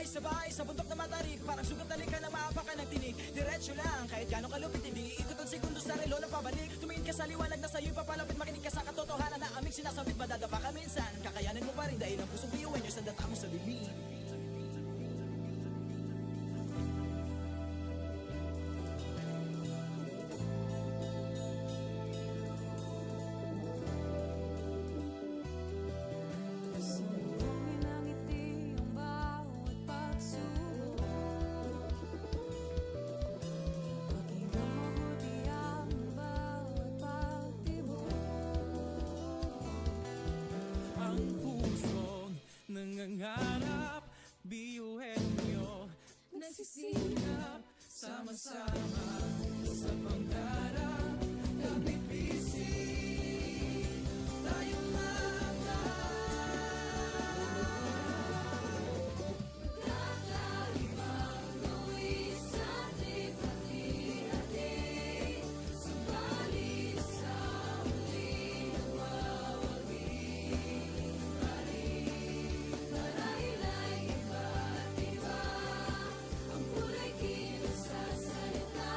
Sabay-sabay sa bundok na matarik, parang sugat na lika na maapakan ng tinig. Diretso lang, kahit gano'ng kalupit, hindi ikot ang segundo sa relo na pabalik. Tumingin ka sa liwanag na sa'yo'y papalapit, makinig ka sa katotohanan na aming sinasabit. Madadapa ka minsan, kakayanin mo pa rin dahil ang pusong biyuan nyo sa data mo sa bibig. Nangangarap, biyuhin nyo, nagsisikap, sama-sama sa pangarap, kapipising tayong Kakaibang luwi sa ating hati-hati, subalit sa huli nawawagi pa rin. Marahil ay iba't iba ang kulay kilos sa salita,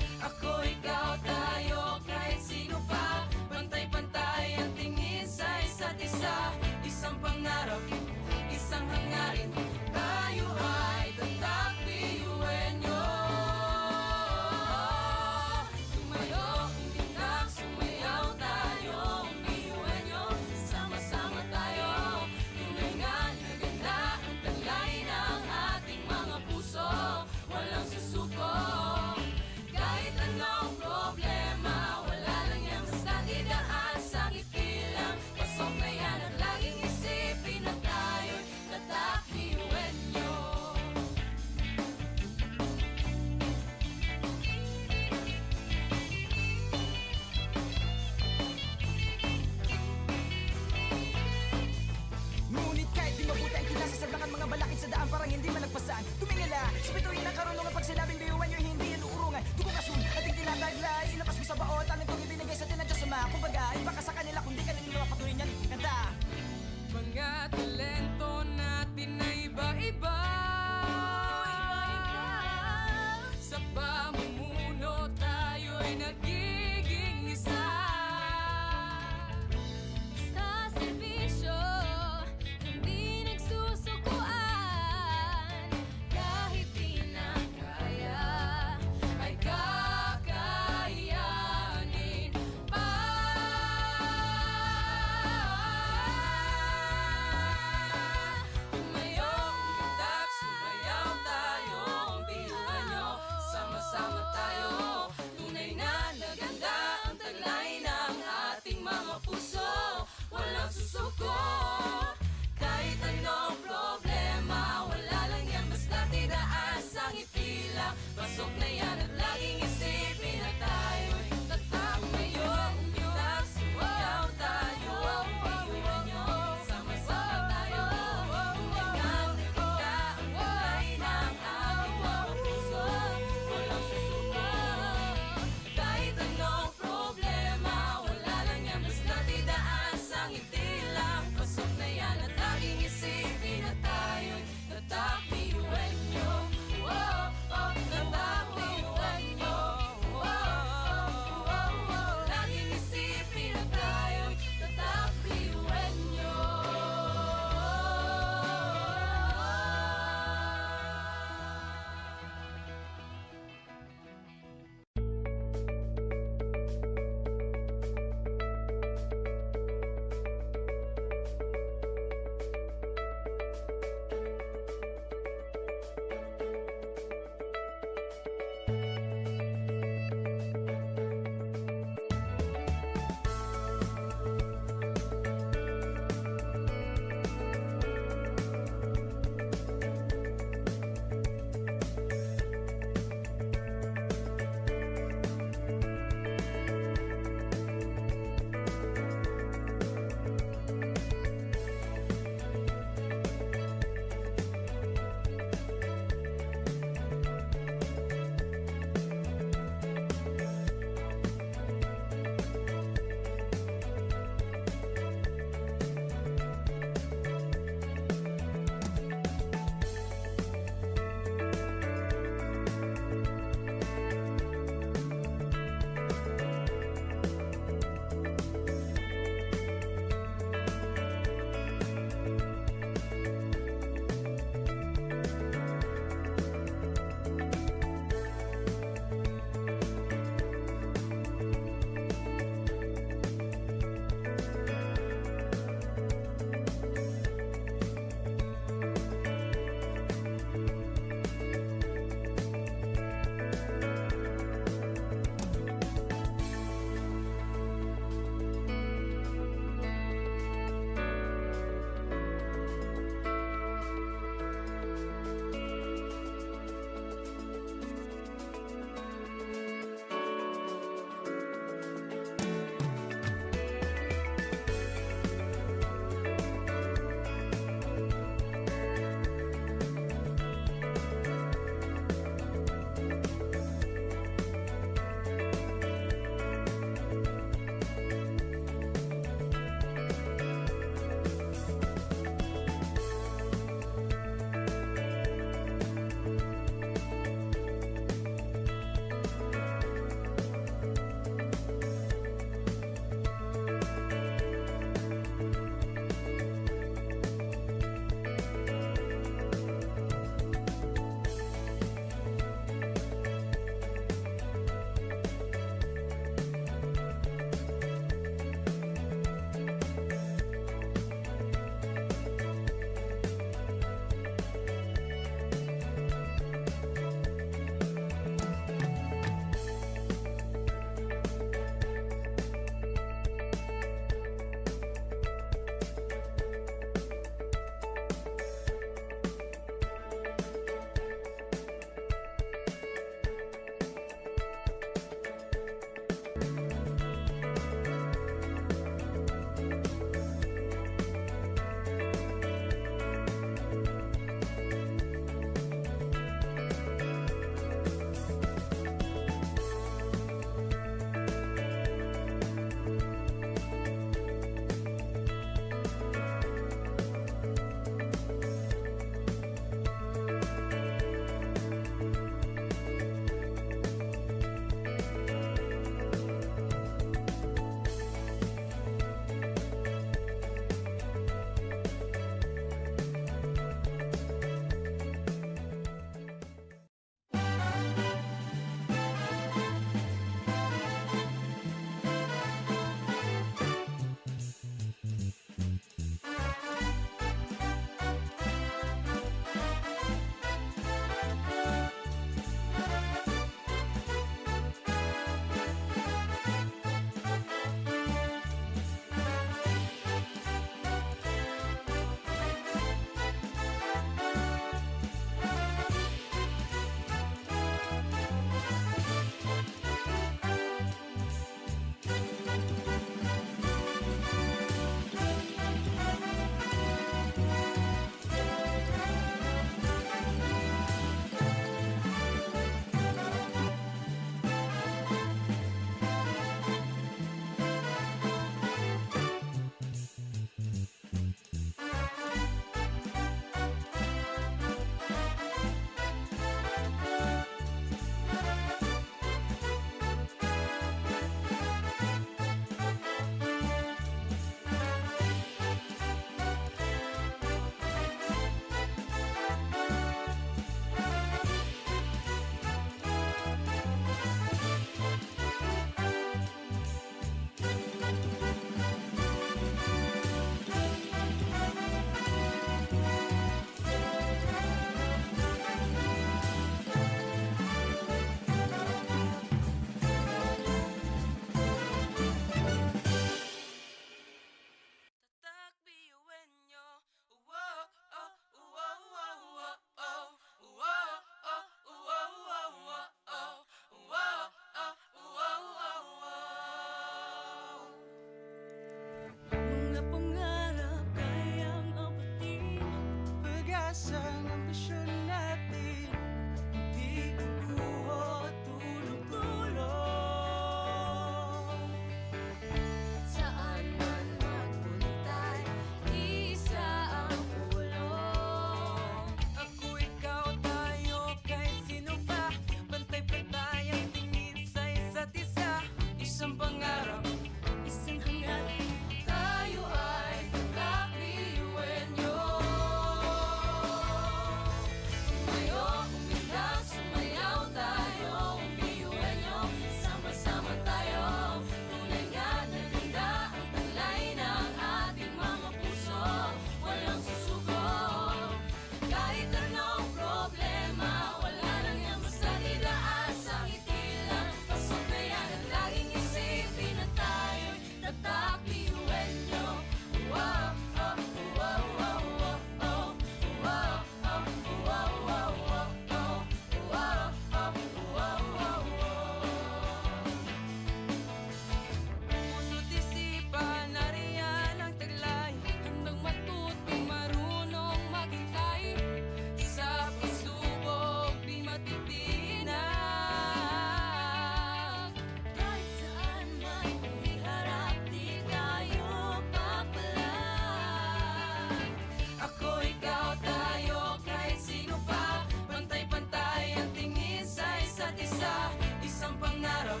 isang pangarap,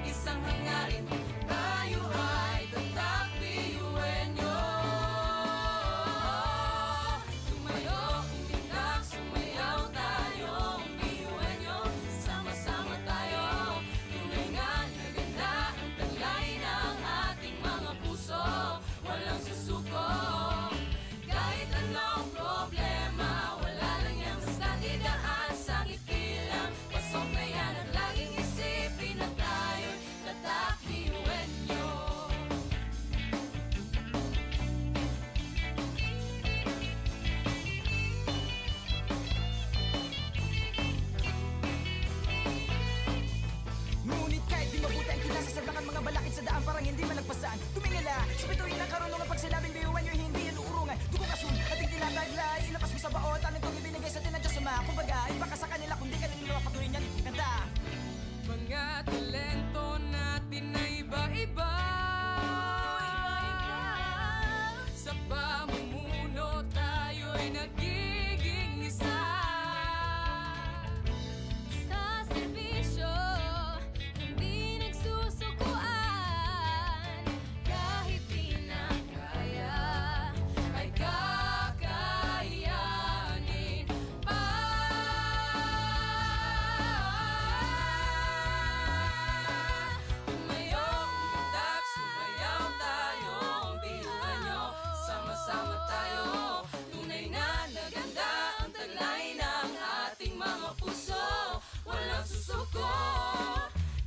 isang hangarin. Tayo ay tatak biyuenyo. Tumayo, umitak, sumayaw tayo, biyuenyo. Sama-sama tayo, tunay nga na ganda ang taglay ng ating mga puso. Walang susuko, kahit anong problema, wala lang yan basta didaan sa ngiti lang. Pasok na yan at laging isipin na tayo'y tatak biyuenyo. Ngunit kahit di mabuti ang kinasasabakan mga balakid sa daan parang hindi malagpasan. Tumingala sa bituin ng karunungan pag sinabing biyuan nyo hindi yan uurungan. Dugo kasun at hindi tinataglay, ilapas mo sa baon, talentong ibinigay sa tinadyo sa mga. Kumbaga, iba ka sa kanila kundi ka nila patuloy niyan kanta. Mga talento natin na iba-iba, sa pamumuno tayo'y nagiging isa. Sa serbisyo, hindi nagsusukuan. Kahit di na kaya, Ay kakayanin pa. Tumayo, umitak, sumayaw tayo, biyuenyo. Sama-sama tayo, tunay na naganda ang taglay ng ating mga puso. Walang susuko,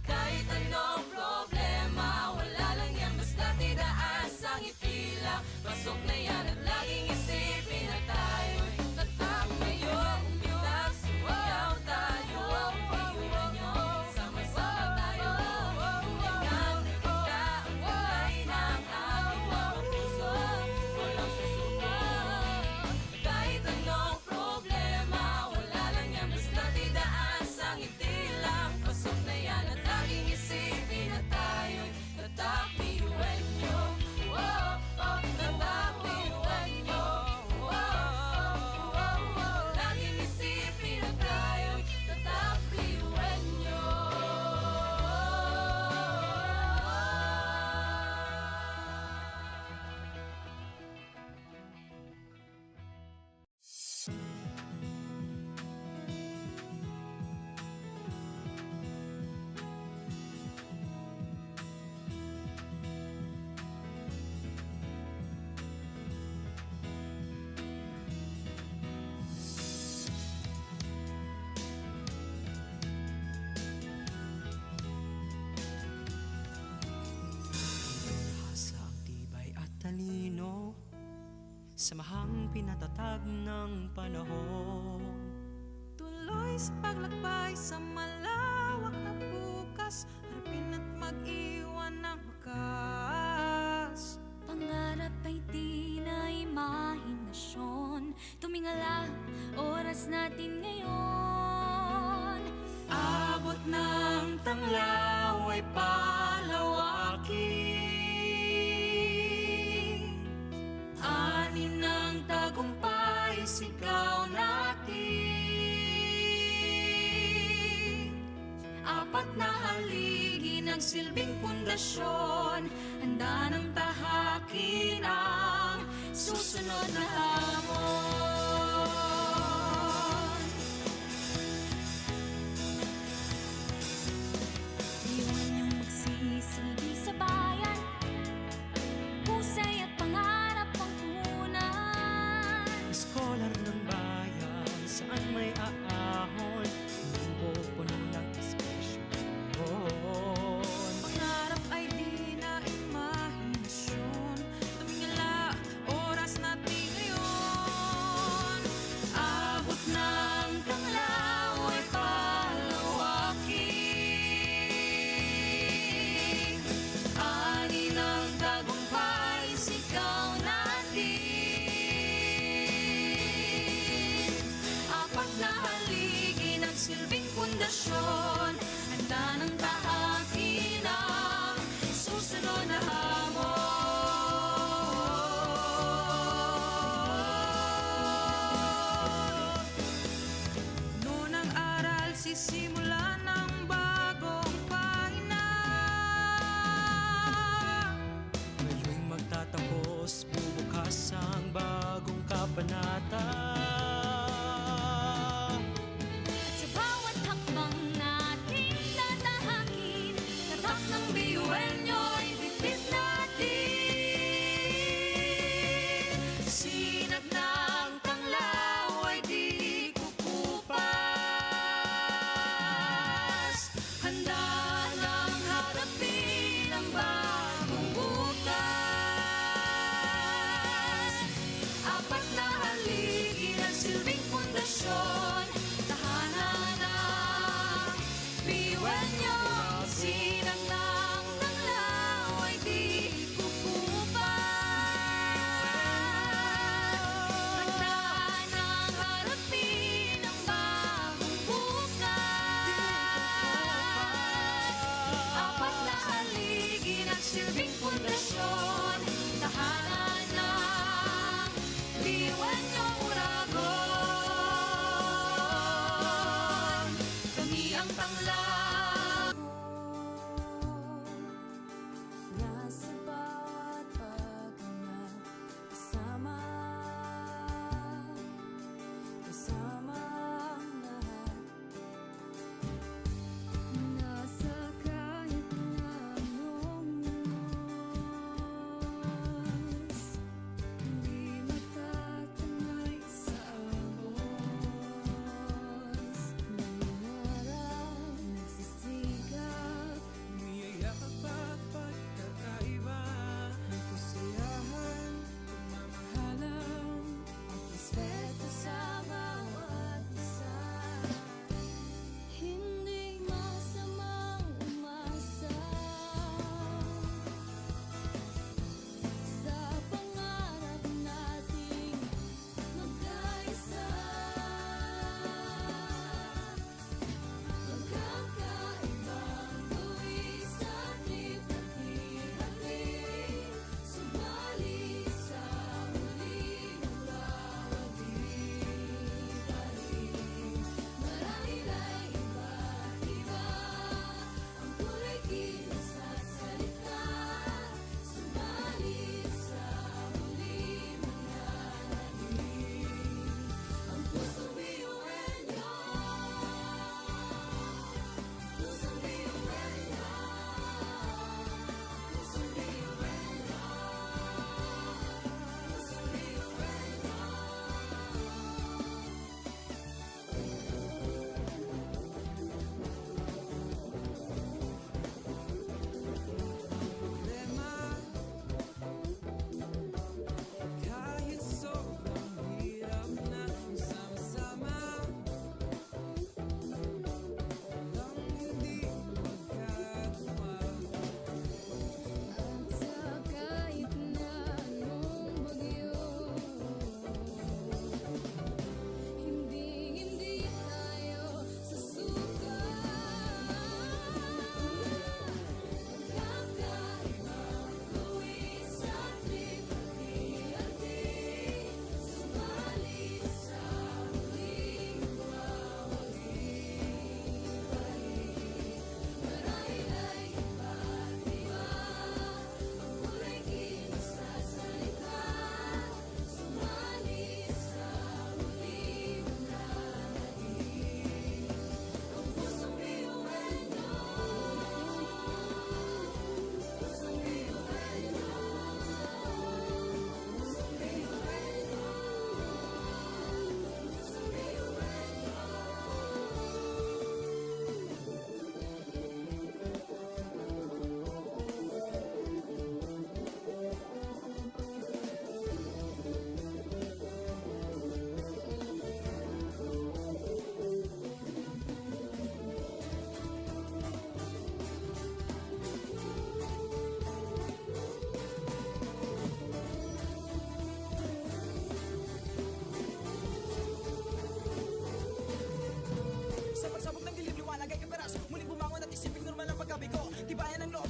kahit anong problema, wala lang yan basta tidaan sa ngiti lang. Pasok na yan at laging isipin na tayo'y tatak. Tumayo, umitak, sumayaw tayo, biyuenyo. Sama-sama tayo, tunay nga naganda ang taglay ng ating mga puso. Walang susuko, kahit anong problema, wala lang yan basta tidaan sa ngiti lang. Pasok na yan at laging isipin na tayo'y tatak biyuenyo. Oh, oh, tatak biyuenyo. Oh, oh, oh, oh, laging isipin na tayo'y tatak biyuenyo. Sa ang tibay at talino, samahang pinatatag ng panahon. Tuloy sa paglakbay sa malawak na bukas, harapin at mag-iwan ng bakas. pangarap ay di na imahinasyon. Tumingala, oras natin ngayon. Abot ng tanglaw ay palawakin. Anin ng tagumpay, sigaw natin. Apat na haligi ng silbing pundasyon, handa ng tahakin ang susunod na hamon. Iwan niyong magsisilbi sa bayan. Husay at pangarap ang punan. Scholar ng bayan, saan may aahon, o puno ng espresyon. Pangarap ay di na imahinasyon. Tumingala, oras natin ngayon.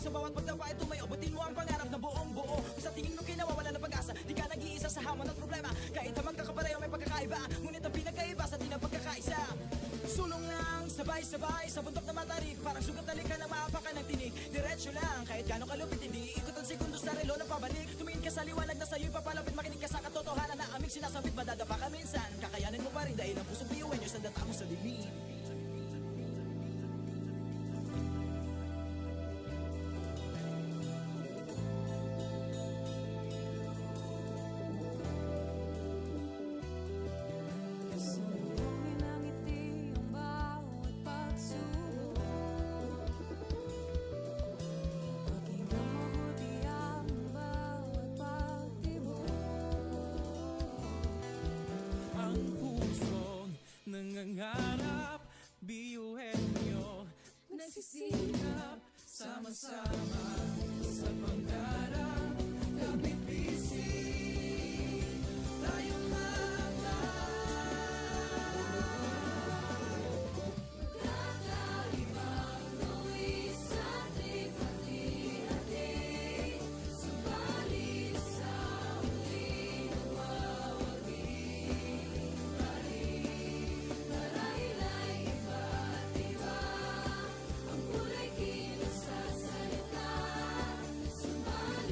Sa bawat pagdapa ay tumayo, butin mo ang pangarap na buong buo. Kung sa tingin mo kinawawala ng pag-asa, di ka nag-iisa sa hamon at problema. Kahit ang magkakapareho may pagkakaiba, ngunit ang pinagkaiba sa di na pagkakaisa. Sulong lang, sabay-sabay sa bundok na matarik. Parang sugat na lika ng maapakan ng tinig. Diretso lang, kahit gano'ng kalupit, hindi ikot ang segundo sa relo na pabalik. Tumingin ka sa liwanag na sa'yo'y papalapit, makinig ka sa katotohanan na aming sinasabit. Madadapa ka minsan, kakayanin mo pa rin dahil ang pusong piyuwen nyo sa data mo sa dilim. Sumugin ang ngiti ang bawat pagsubok. Pakinggan mabuti ang bawat pagtibok. Ang pusong nangangarap, biyuhin nyo Nagsisikap sama-sama sa pangarap. Kapit bisig, tayong Kakaibang luwis sa ating hati-hati. Subalit sa huling nagwawagi. Marahil ay iba't iba ang kulay kilos sa salita. Subalit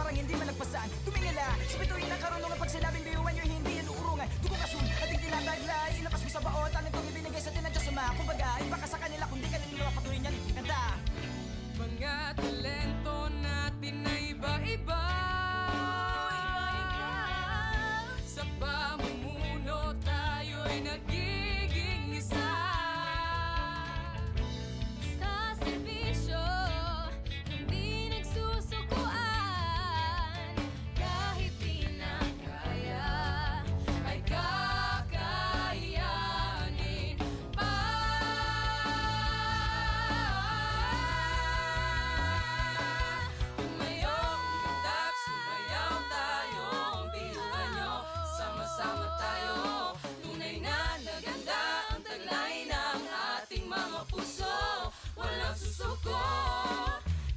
parang hindi malagpasan. Tumingala sa bituin ng karunungan. Pag sinabing biyuhan nyo, hindi yan uurungan. Dugong asun, ating tinataglay. Ilapas mo sa baon, talent kong ibinigay sa tinadya suma. Kumbaga, iba ka sa kanila kung di ka niluluwa. Patuloy niyan, kanta. Mga talento natin na iba-iba. Sa pamumuno tayo'y nagiging isa. Sa serbisyo, hindi nagsusukuan. Kahit di na kaya, Ay kakayanin pa. Tumayo, umundak, sumayaw tayo. Biyuhan nyo, sama-sama tayo. Tunay na naganda ang taglay ng ating mga puso. Walang susuko,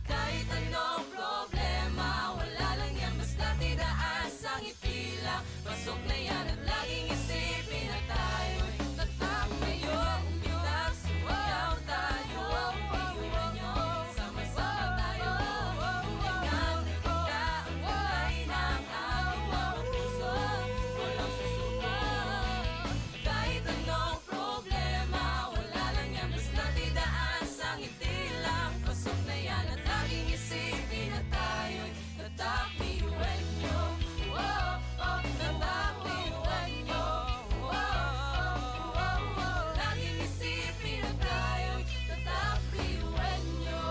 kahit anong problema. Wala lang yan, basta tidaas ang ngiti lang. Pasok na yan at laging isipin na tayo'y tatak. Tumayo, umundak, sumayaw tayo. Biyuhan nyo, sama-sama tayo. Tunay na naganda ang taglay ng ating mga puso. Walang susuko, kahit anong problema. Wala lang yan, basta tidaas ang ngiti lang. Pasok na yan at laging isipin na tayo'y tatak. Biyuhan nyo, tatak. Biyuhan nyo, laging isipin na tayo'y tatak. Biyuhan nyo.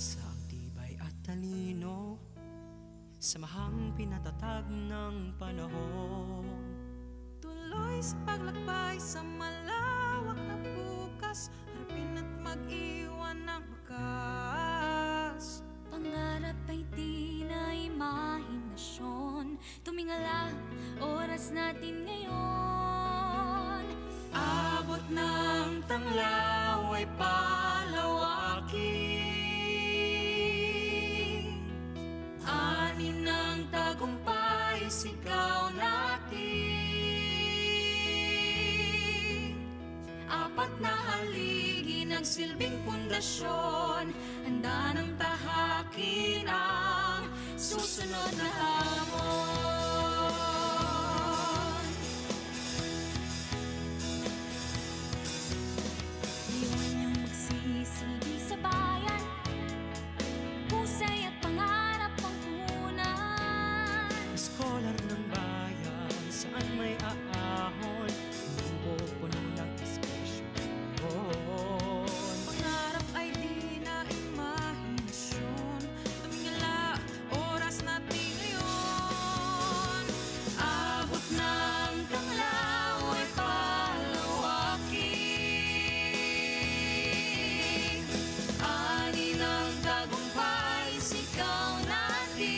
Sa ang tibay at talino, samahang pinatatag ng panahon. Tuloy sa paglakbay sa malawak na bukas. Harapin at mag-iwan ng bakas. pangarap ay di na imahinasyon. Tumingala, oras natin ngayon. Abot ng tanglaw ay palawakin. Ani ng tagumpay, sigaw natin. Apat na haligi nagsilbing pundasyon. Handa ng tahakin ang susunod na hamon. Iwan niyang magsisilbi sa bayan. Husay at pangarap ang punan. Scholar ng bayan, saan may aahon, pupuno ng espresyon. Pangarap ay di na imahinasyon. Tumingala, oras natin ngayon. Abot ng tanglaw ay palawakin. Ani ng tagumpay, sigaw natin.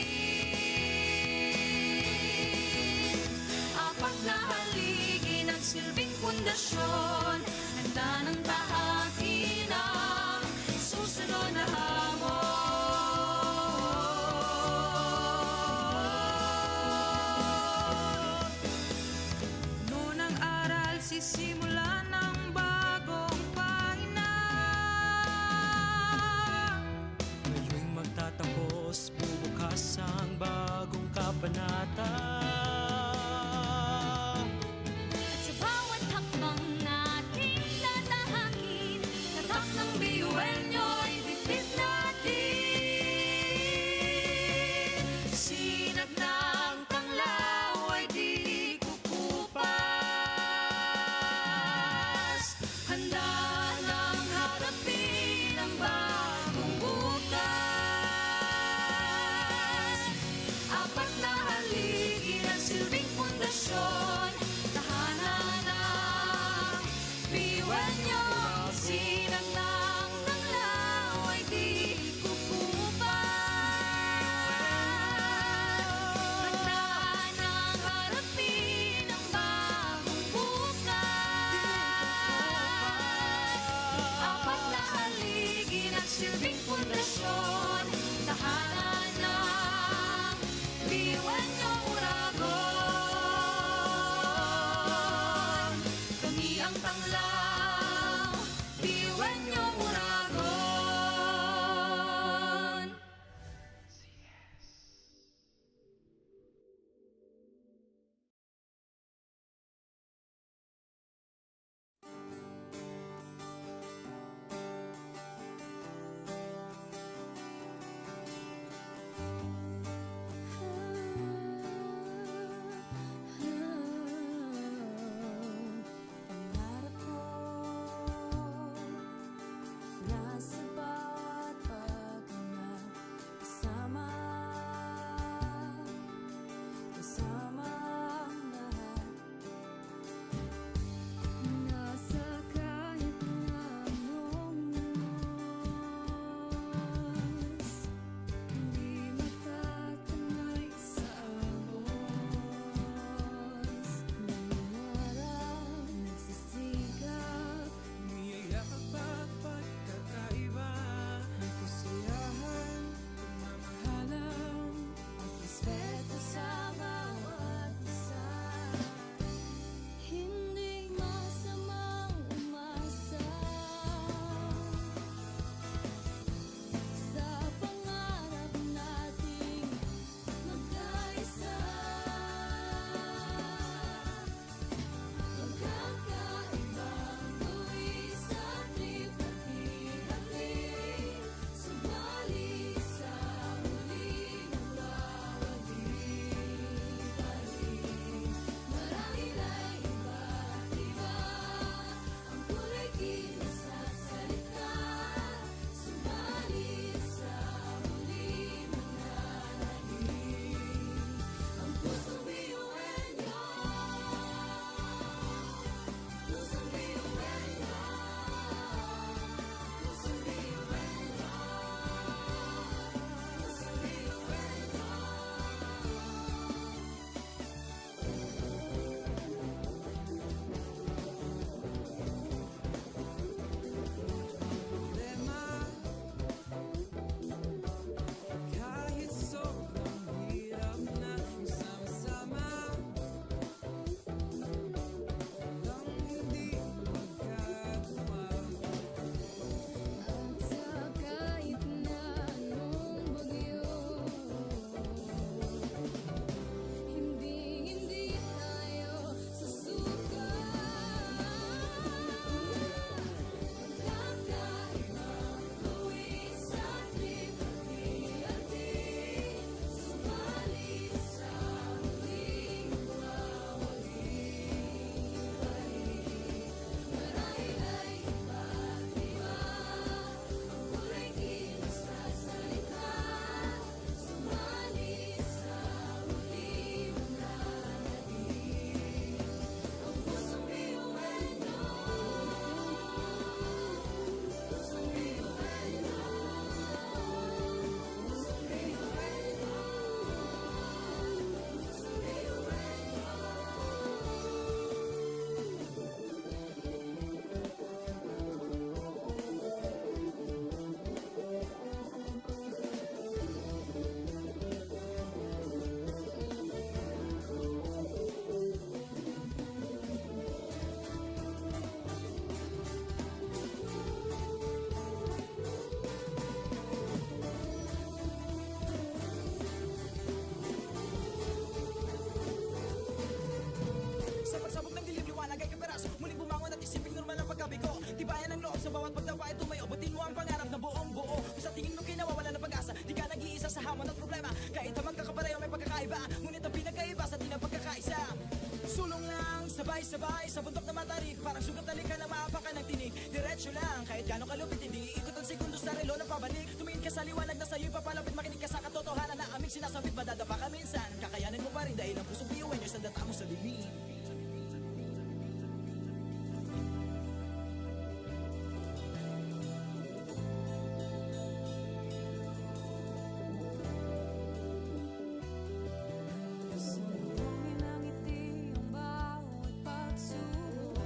Apat na haligi nagsilbing pundasyon. Handa ng tahakin ang susunod na hamon. Noon ang aral, sisimula ng bagong pahina. Ngayon'y magtatapos, bubukas ang bagong kabanata. At sa bawat hakbang nating tatahakin, bawat pagtawa ay tumayo. Butin mo ang pangarap na buong buo. Kung sa tingin mo kinawawala ng pag-asa, di ka nag-iisa sa hamon at problema. Kahit ang magkakapareho may pagkakaiba, ngunit ang pinagkaiba sa di na pagkakaisa. Sulong lang, sabay-sabay sa bundok na matarik. Parang sugat na lika na maapakan ng tinig. Diretso lang, kahit gano'ng kalupit, hindi ikot ang segundo sa relo na pabalik. Tumingin ka sa liwanag na sa'yo'y papalapit. Makinig ka sa katotohanan na aming sinasabit. Madadapa ka minsan, kakayanin mo pa rin dahil ang pusong biyuin nyo'y sandata mo sa lilim. Sumbongin ang ngiti ang bawat pagsubok.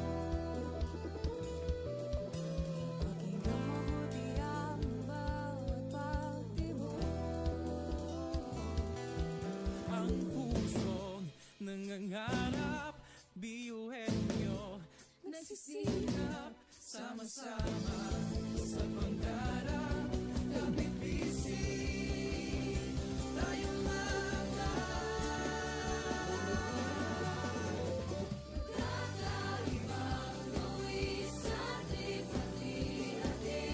Pakinggan mabuti ang bawat pagtibok. Ang pusong nangangarap, biyuhin nyo, nagsisikap, sama-sama sa pangarap. Kapit bisig, tayong mga Kakaibang gawin sa ating pati-hati.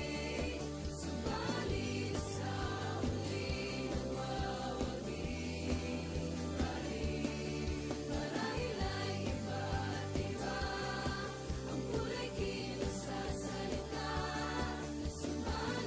Subalit sa huli nagwawagi. Marahil ay iba't iba ang kulay kilos sa salita. Subalit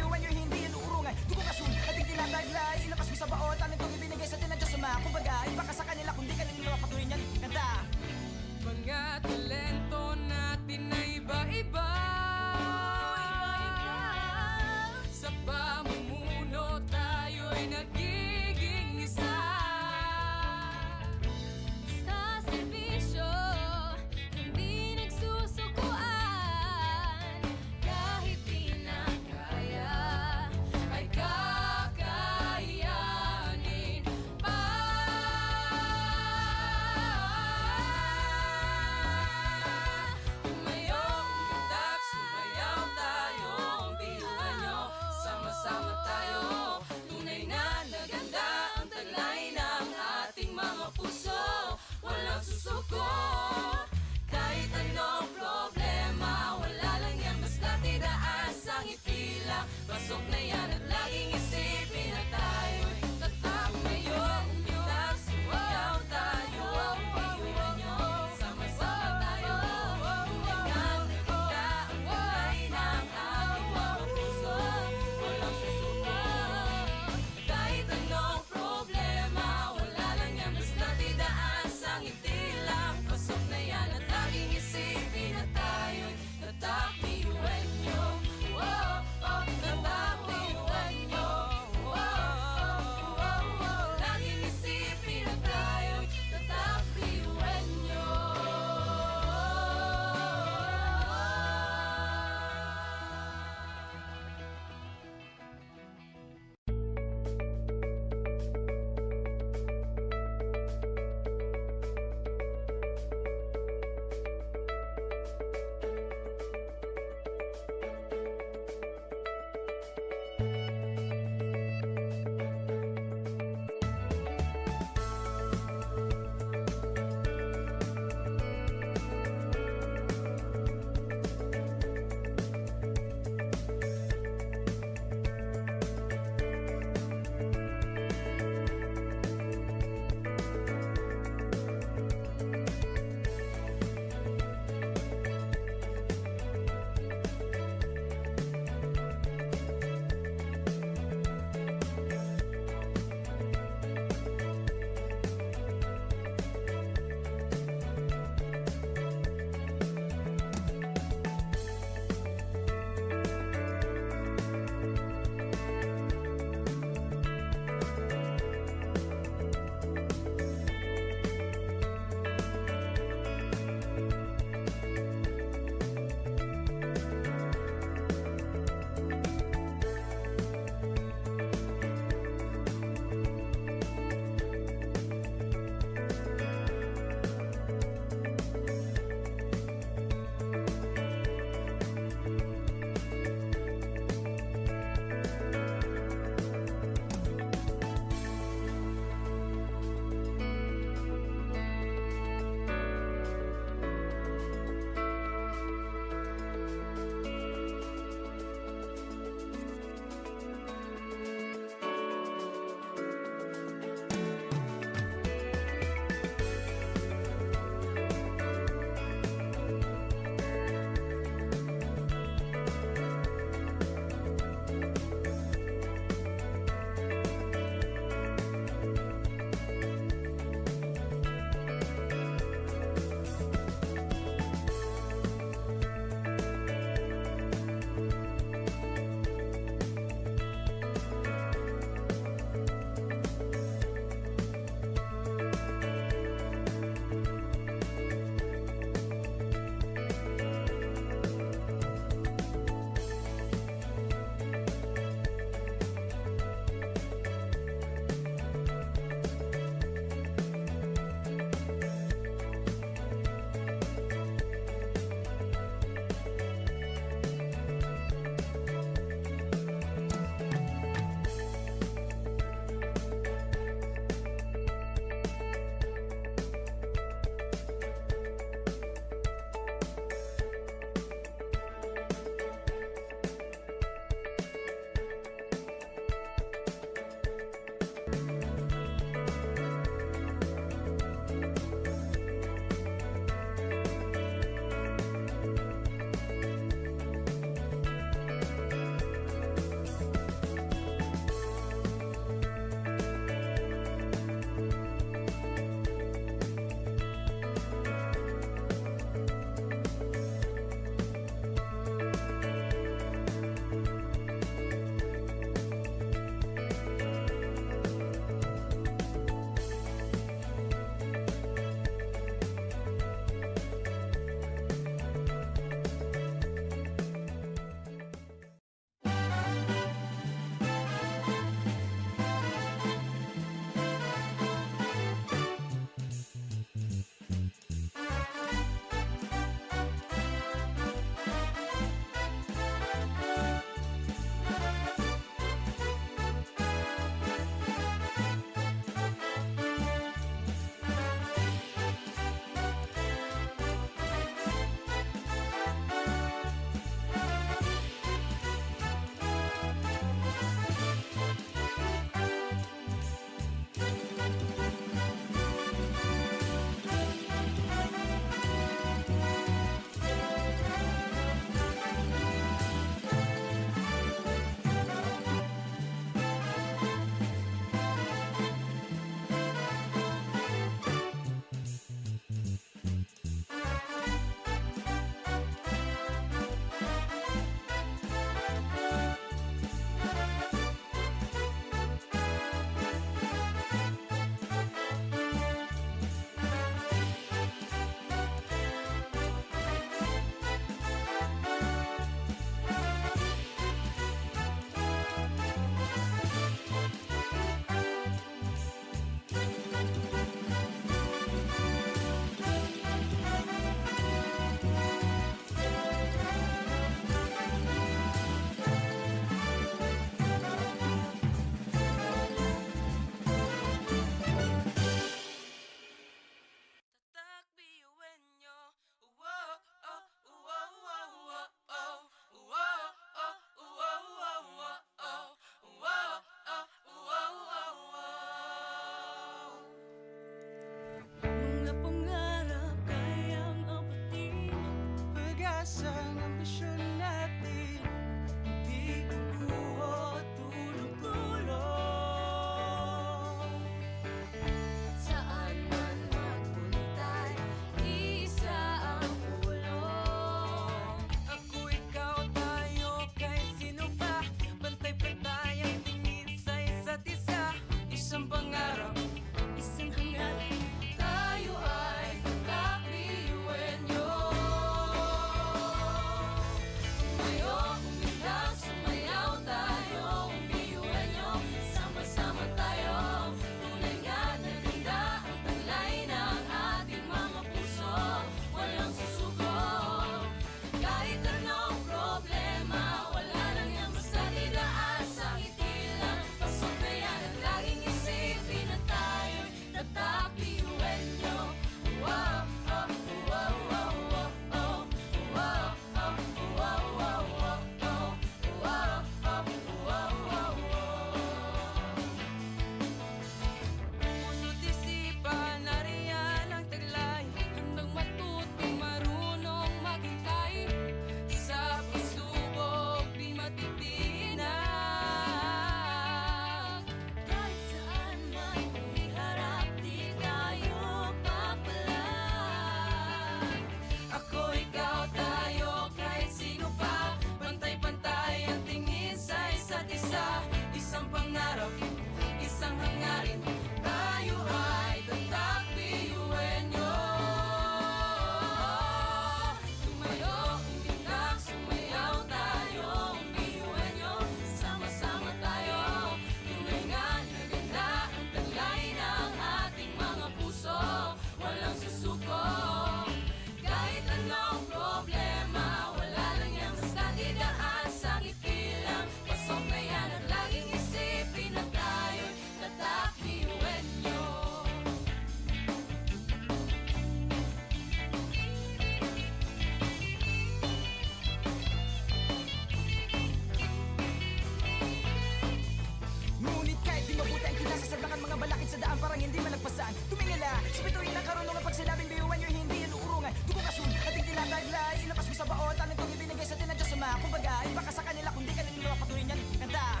parang hindi malagpasan. Tumingala sa bituin ng karunungan pag sinabing biyuan nyo hindi yan uurungan. Dugo kasun, ating tinataglay, ilapas mo sa baon, talentong ibinigay sa tinadya sa mga. Kumbaga, iba ka sa kanila kundi kanila patuloy niyan kanta.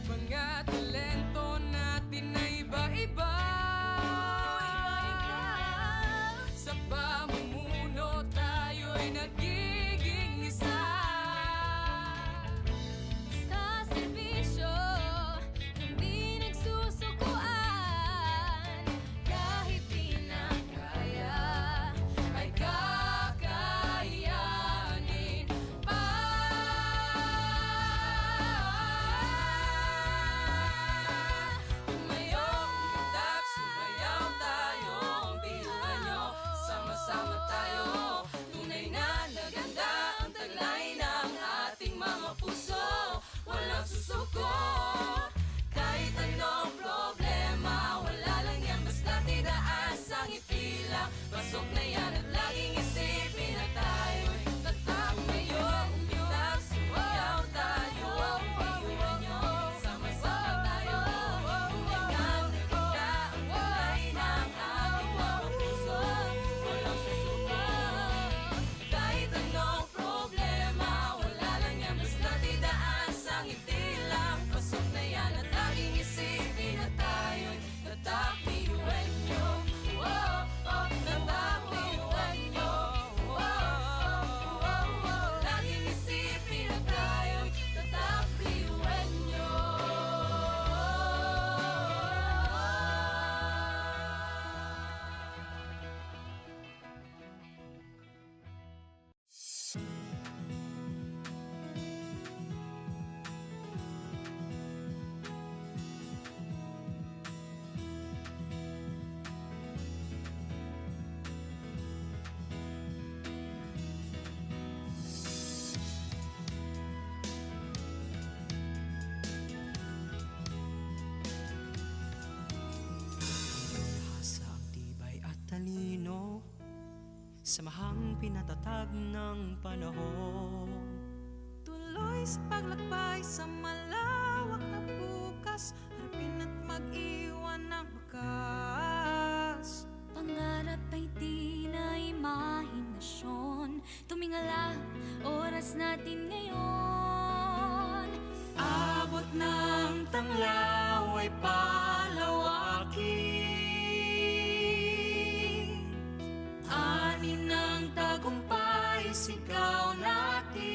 Mga talento natin na iba-iba. Sa pamumuno tayo'y nagiging isa. Sa serbisyo, hindi nagsusukuan. Kahit di na kaya, Ay kakayanin pa. Tumayong landak, sumayaw tayo. Ang biyuhan nyo, sama-sama tayo. Tunay na naganda ang taglay ng ating mga puso. Walang susuko, kahit anong problema. Wala lang yan, basta tinaas ang ipila. Pasok na yan at laging isipin na tayo'y tatak ngayong landak. Sumayaw tayo, ang biyuhan nyo, sama-sama tayo. Tunay na naganda ang taglay ng ating mga puso. Walang susuko, kahit anong problema. Wala lang yan, basta tinaas ang itilang. Pasok na yan at laging isipin na tayo'y tatak biyuhan nyo. Oh, oh, tatak biyuhan nyo. Oh, oh, oh, oh, laging isipin na tayo'y tatak biyuhan nyo. Hasa ang tibay at talino, samahang pinatatag ng panahon. Tuloy sa paglakbay sa malawak na bukas, harapin at mag-iwan ng bakas. pangarap ay di na imahinasyon. Tumingala, oras natin ngayon. Abot ng tanglaw ay palawakin. Ani ng tagumpay, sigaw natin.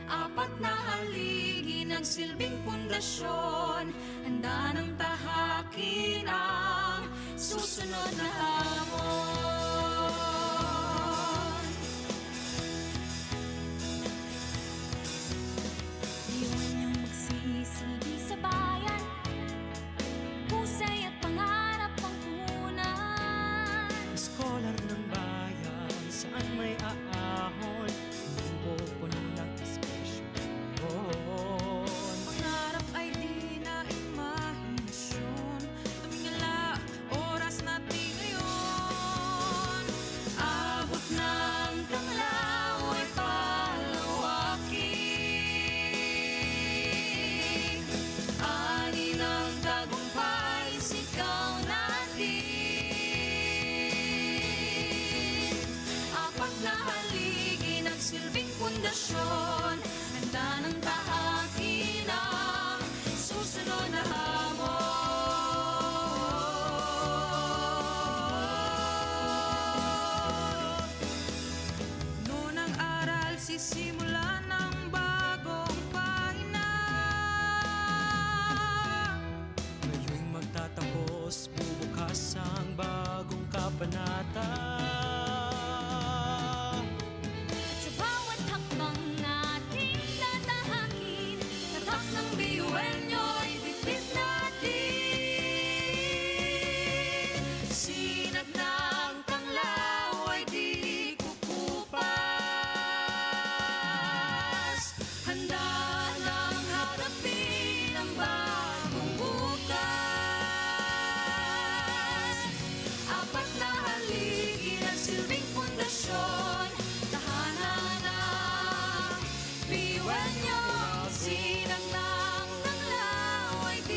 Apat na haligi ng silbing pundasyon, handa ng tahakin ang susunod na hamon. Iwan niyang magsisilbi sa bayan. Husay at pangarap ang punan. Scholar ng bayan, saan may aahon, hindi po puno ng inspirasyon. Pangarap ay di na imahinasyon. Tumingala, oras natin ngayon. Abot ng tanglaw ay palawakin. Ani ng tagumpay, sigaw natin. Apat na haligi nagsilbing pundasyon, handa ng tahakin ang susunod na hamon. Noon ang aral, sisimulan ng bagong pahina. Ngayon'y magtatapos, bubukas ang bagong kabanata. At sa bawat hakbang nating tatahakin, tatak ng biyuhan nyo'y bitbit natin. Sinag ng tanglaw ay di kukupas. Handa ng harapin ang bagong bukas. Apat na haligi ng silbing pundasyon, tahanan ng biyuhan nyo. Sinag ng tanglaw ay di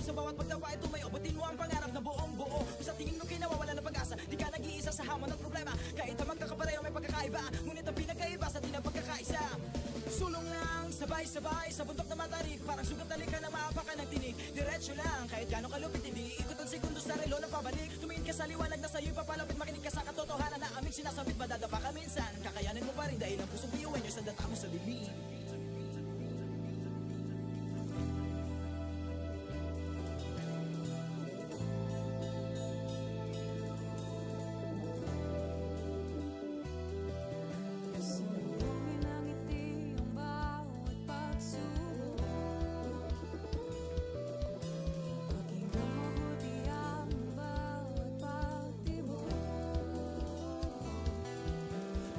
sa bawat pagtawa ito may abutin mo ang pangarap na buong buo. Kung sa tingin mo kinawawala ng pag-asa, di ka nag-iisa sa hamon at problema. Kahit na magkakapareho may pagkakaiba, ngunit ang pinagkaiba sa di na pagkakaisa. Sulong lang, sabay-sabay sa bundok na matarik, parang sugat na lika na maapakan ng tinig. Diretso lang, kahit gano'ng kalupit, hindi ikot ang segundo sa relo na pabalik. Tumingin ka sa liwanag na sa'yo'y papalapit, makinig ka sa katotohanan na aming sinasabit. Madadapa ka minsan, kakayanin mo pa rin dahil ang pusong biyuin nyo sa data mo sa bibig. Sumugin ang ngiti ang bawat pagsubok. Pakinggan mabuti ang bawat pagtibok.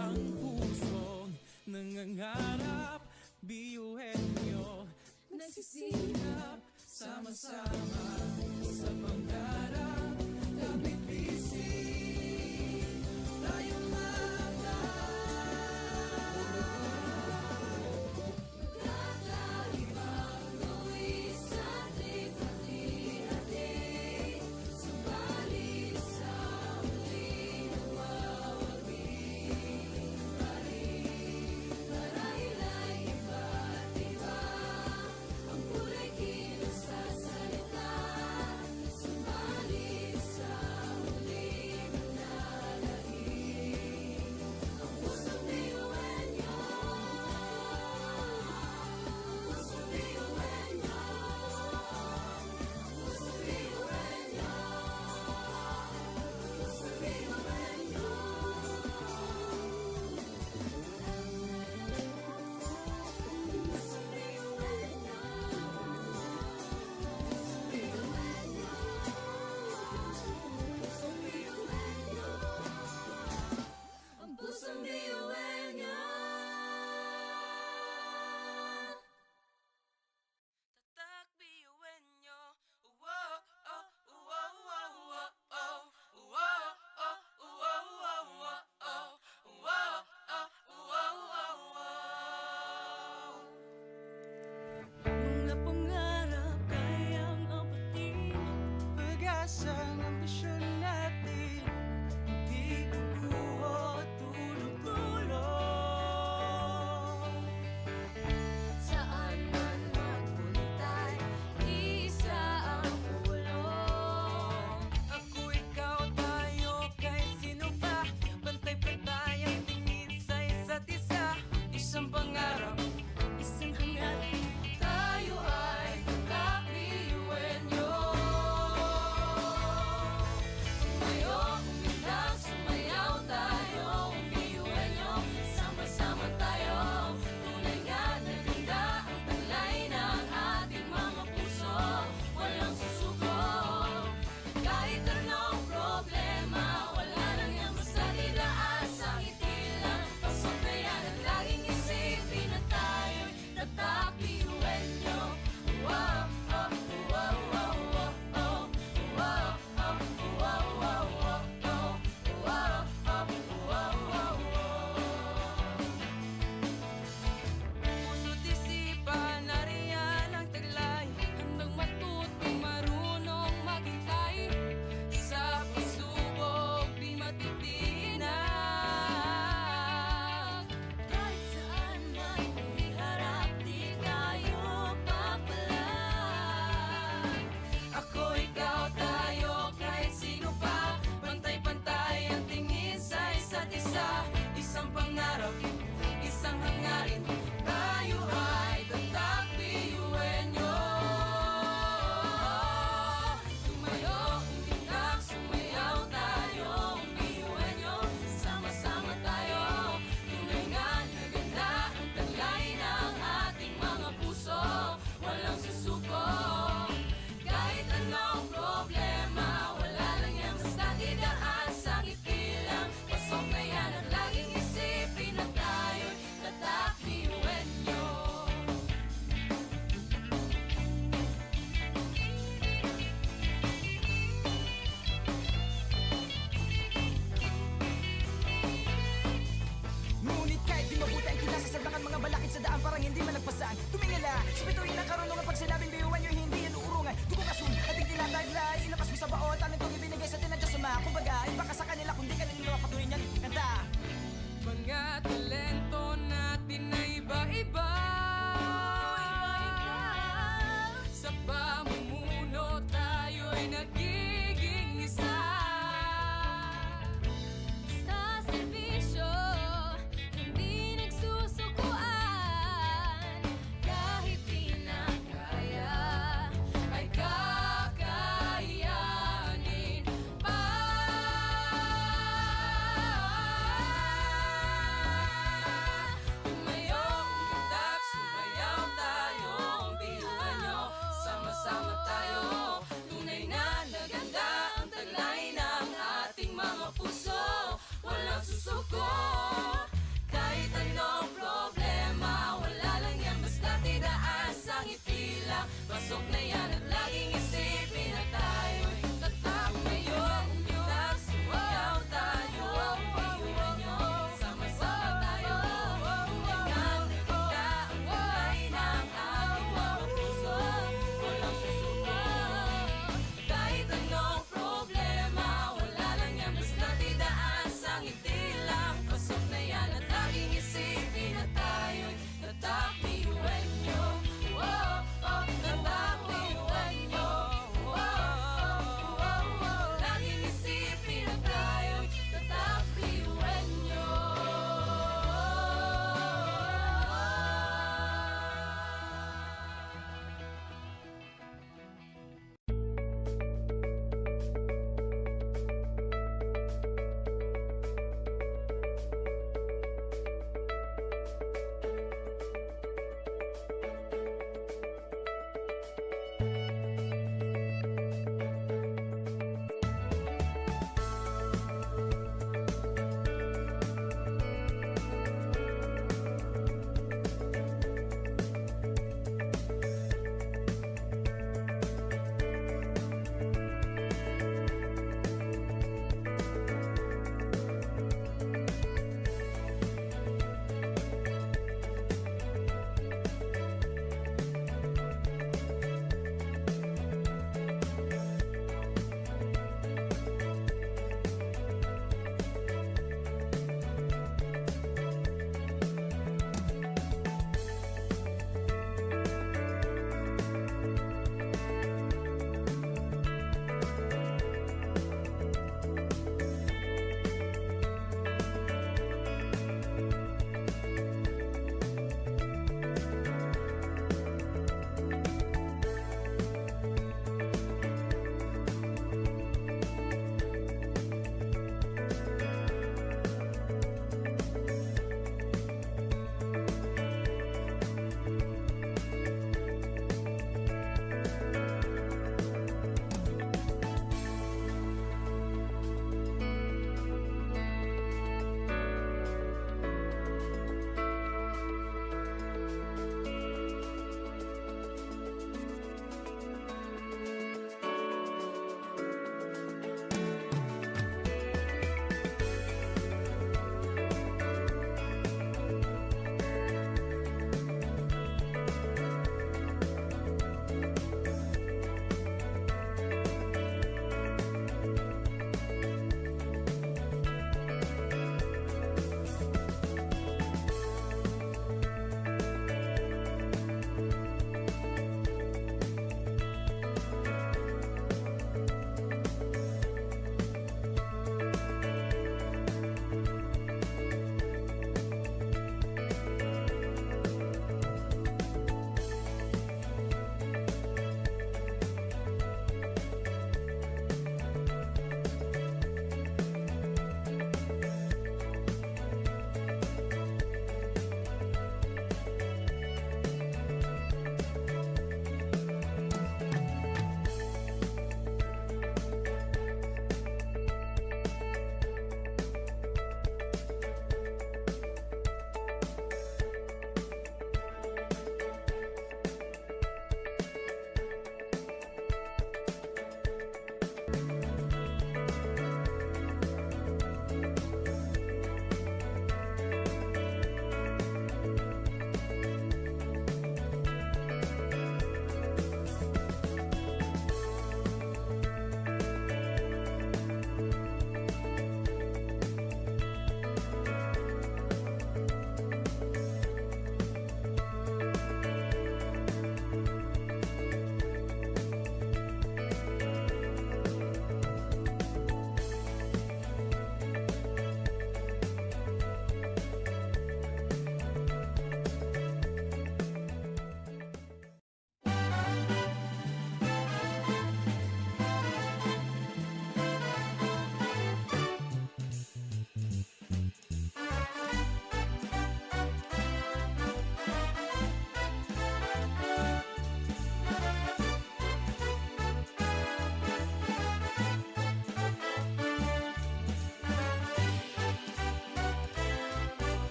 Ang pusong nangangarap, biyuhin nyo, Nagsisikap, sama-sama sa pangarap. Kapit bisig, tayo kakaibang luwis at likha-likha. Subalit sa huli nawawaging pa rin. Marahil ay iba't iba ang kulay kilos sa salita. Subalit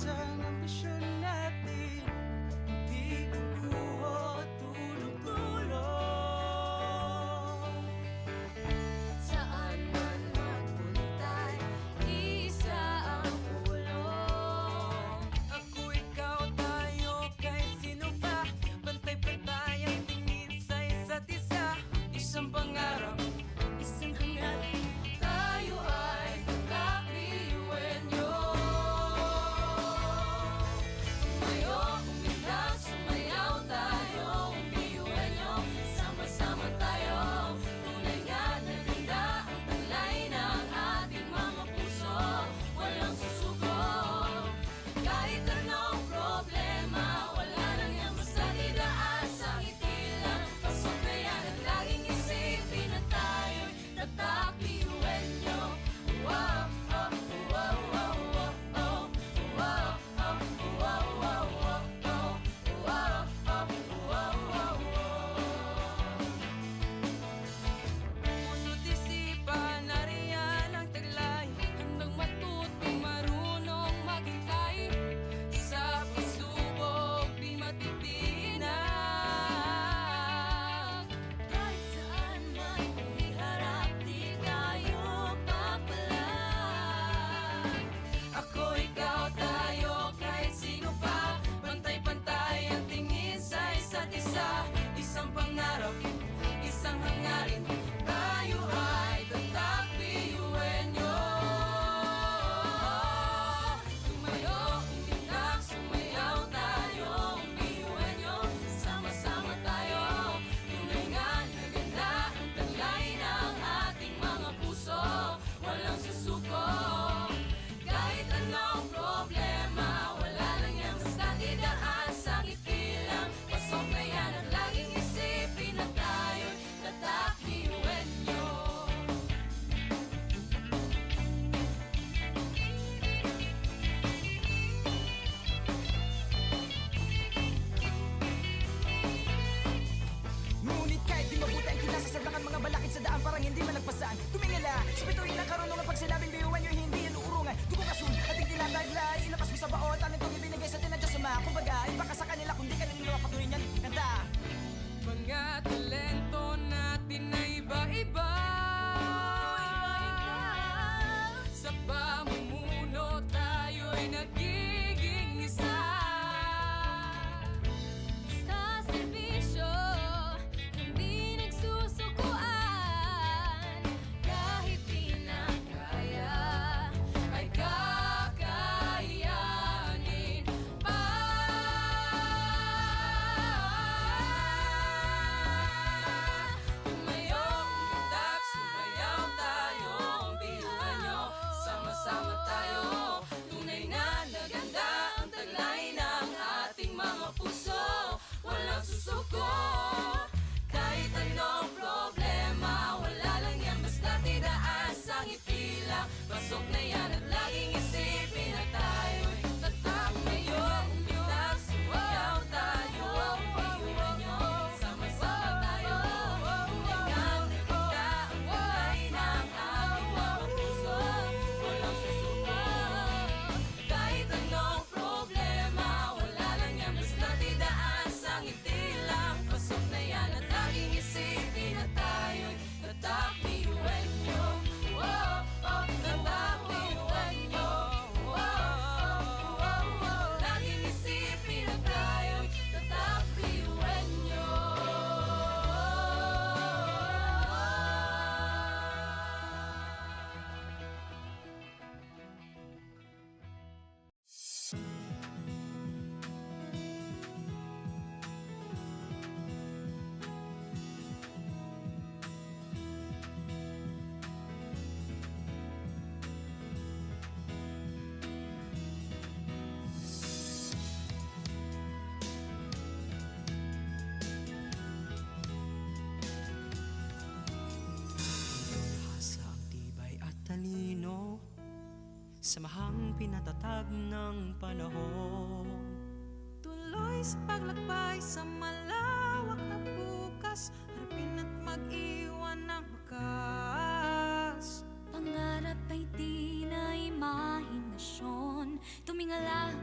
ang ambisyon natin, di kukuho, tulong-tulong. Saan man magpuntay, isa ang ulong. Ako, ikaw, tayo, kahit sino pa. Pantay-pantay ang tingin sa isa't isa. Isang pangarap, Isang hangarin, tayo ay magkakiyuwenyo. Tumayo, umilag, sumayaw tayo, umiyuwenyo. Sama-sama tayo, tunay nga na ganda ang taglay ng ating mga puso. Walang susuko, kahit anong problema, wala lang yan basta idaan sa ngiti lang. Pasok na yan at laging isipin na tayo'y nagkakiyuwenyo. Wow, oh, wow, wow, wow, oh. Wow, oh, wow, wow, wow, oh. Wow, oh, wow, wow, wow. puso't isipan, nariyan ang taglay. Handang matutong marunong maghintay. Sa pagsubok, di matitinag. Kahit saan man iharap, di tayo papalag. Ako, ikaw, tayo, kahit sino pa. Pantay-pantay ang tingin sa isa't isa. Isang pangarap, isang hangarin. Tayo ay tatak piyuwenyo. Tumayo, umilag, sumayaw tayo, umiyuwenyo. Sama-sama tayo, tunay nga na ganda ang taglay ng ating mga puso. Walang susuko, kahit anong problema, wala lang yan basta idaan sa ngiti lang. Pasok na yan at laging isipin na tayo'y tatak piyuwenyo. Ngunit kahit di mabuti ang kinasasadlakan mga balakid sa daan parang hindi malagpasan. Tumingala, sa bituin ng karunungan pag sinabing biyuan nyo hindi yan uurungan. Dugo kasun, ating tinataglay, ilapas mo sa baot, ang itong ibinigay sa tinadyo sa mga. Kumbaga, iba ka sa kanila kundi kanila patuloy niyan. Ganda! Mga talento natin na iba-iba. Sa pamumuno tayo'y nagiging isa. Sa serbisyo, hindi nagsusukuan. Kahit di na kaya, Ay kakayanin pa. Tumayo, umilag, sumayaw tayo, umbihuan nyo. Sama-sama tayo, tunay na naganda ang taglay ng ating mga puso. Walang susuko, kahit anong problema, wala lang yan basta tidaan sa ngiti lang. Pasok na yan at laging isipin na tayo'y tatak. Tumayo, umilag, sumayaw tayo, umiyuan nyo. Sama-sama tayo, tunay nga naganda ang taglay ng ating mga puso. Walang susuko, kahit anong problema, wala lang yan basta tidaan sa ngiti lang. Pasok na yan at laging isipin na tayo'y tatak piyuwen nyo. Wow, oh, tatak piyuwen nyo. Wow, oh, wow, wow. Laging isipin na tayo'y tatak piyuwen nyo. Sa ang tibay at talino, samahang pinatatag ng panahon. Tuloy sa paglakbay sa malawak na bukas, harapin at mag-iwan ng wakas. pangarap ay di na imahinasyon. Tumingala,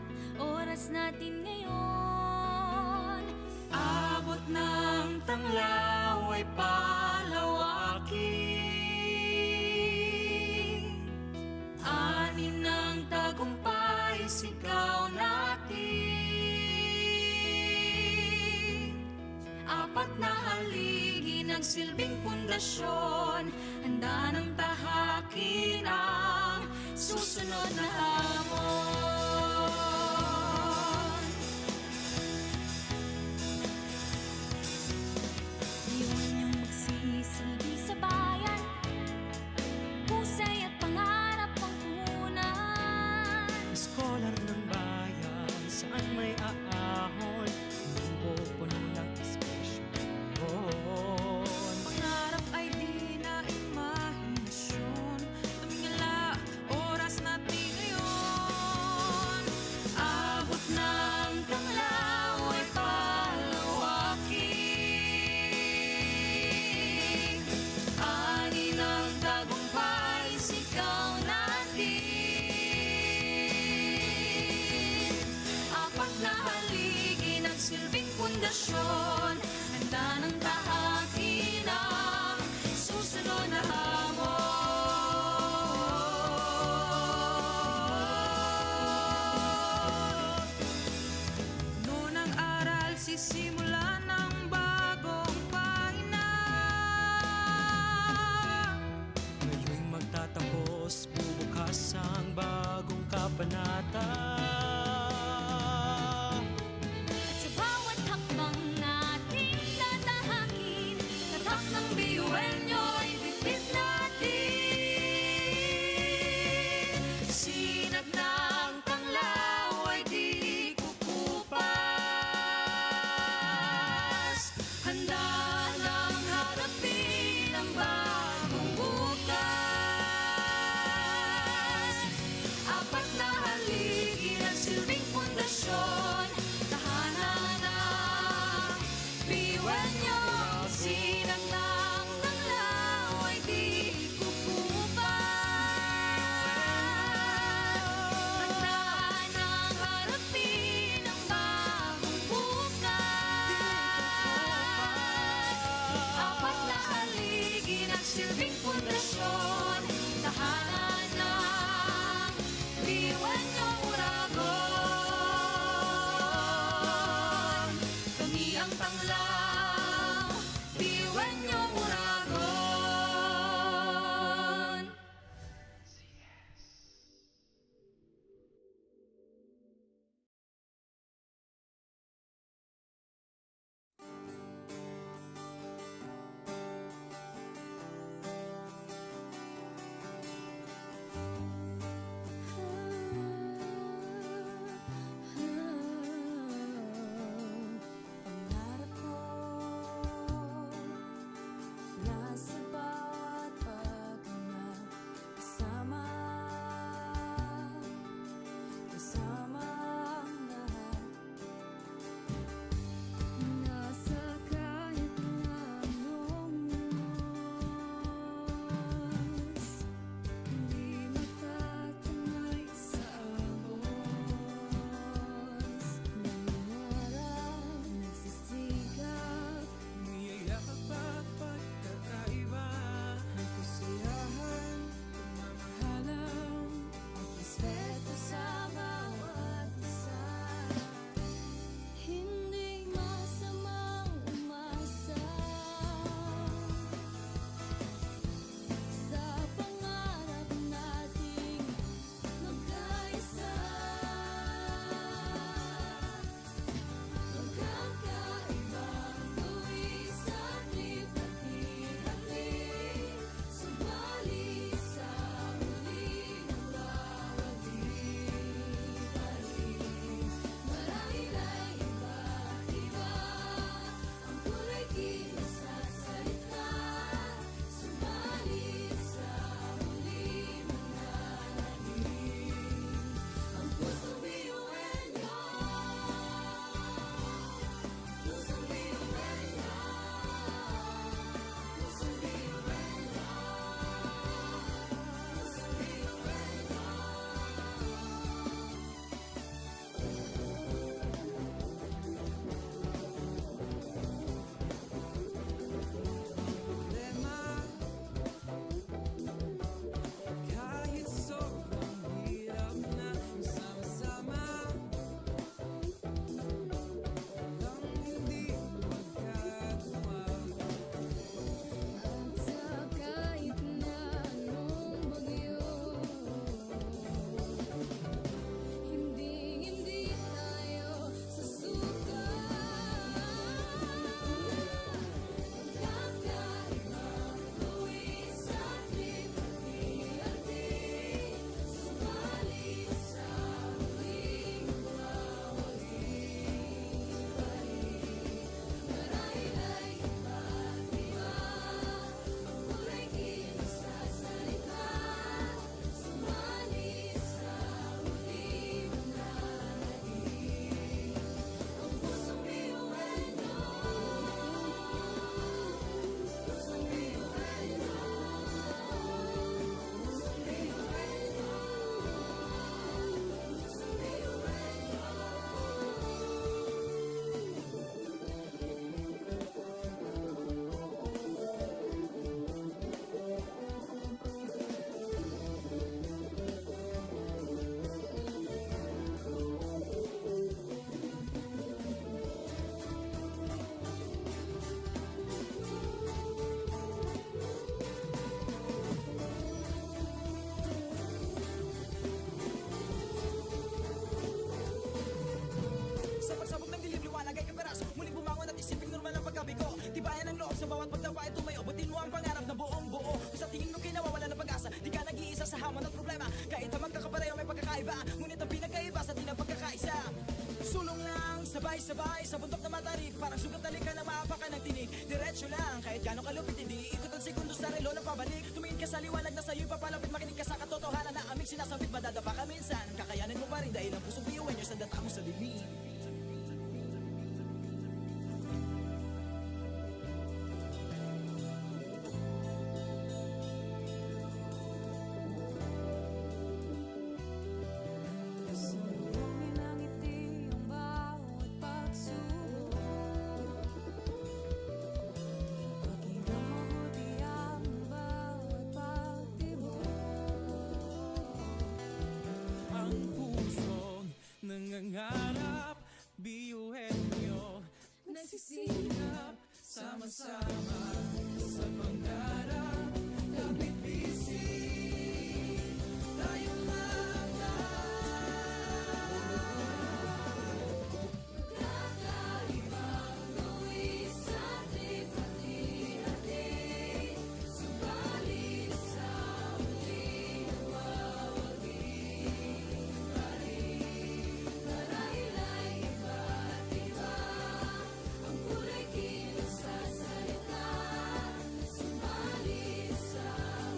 oras natin ngayon. Abot ng tanglaw ay palawaking, ani ng tagumpay sigaw natin. Apat na haligi nagsilbing pundasyon, handa ng tahakin ang susunod na hamon. Iwan niyong magsisilbi sa bayan, husay at pangarap ang punan. Scholar ng bayan, saan may aahon, mundo puno ng inspirasyon. Pangarap ay di na imahinasyon, tumingala, oras natin ngayon. Abot ng tanglaw ay palawaking, ani ng tagumpay sigaw natin. Apat na haligi nagsilbing pundasyon, handa ng tahakin ang susunod na hamon. Noon ang aral sisimula ng bagong pahina. Ngayong magtatapos, bubukas ang bagong kabanata. At sa bawat hakbang nating tatahakin, tatak ng biyuenyo'y bitbit natin. Sinag ng tanglaw ay di kukupas, handa nang harapin ang bagong bukas. Apat na haligi ng loob sa bawat pagtapa ay tumayo. Butin mo ang pangarap na buong buo. Kung sa tingin mo kinawawala ng pag-asa, di ka nag-iisa sa hamon at problema. Kahit na magkakapareho may pagkakaiba, ngunit ang pinagkaiba sa di na pagkakaisa. Sulong lang, sabay-sabay sa bundok na matarik. Parang sugat na lika na maapakan ng tinig. Diretso lang, kahit gano'ng kalupit, hindi ikot ang segundo sa relo na pabalik. Tumingin ka sa liwanag na sa'yo'y papalapit. Makinig ka sa katotohanan na aming sinasabit. Madadapa ka minsan, kakayanin mo pa rin dahil ang pusong biyuan nyo sa data mo sa dilim. Sumulungin ang ngiti ang bawat pagsubok. Pakinggan mabuti ang bawat pagtibok. Ang pusong nangangarap, biyuhin nyo, nagsisikap, sama-sama sa pangarap. Kapit bisig, tayong Kakaibang luwis ating hati-hati, subalit sa muling wawagi pa rin. Marahil ay iba't iba, ang kulay kilos sa salita, subalit sa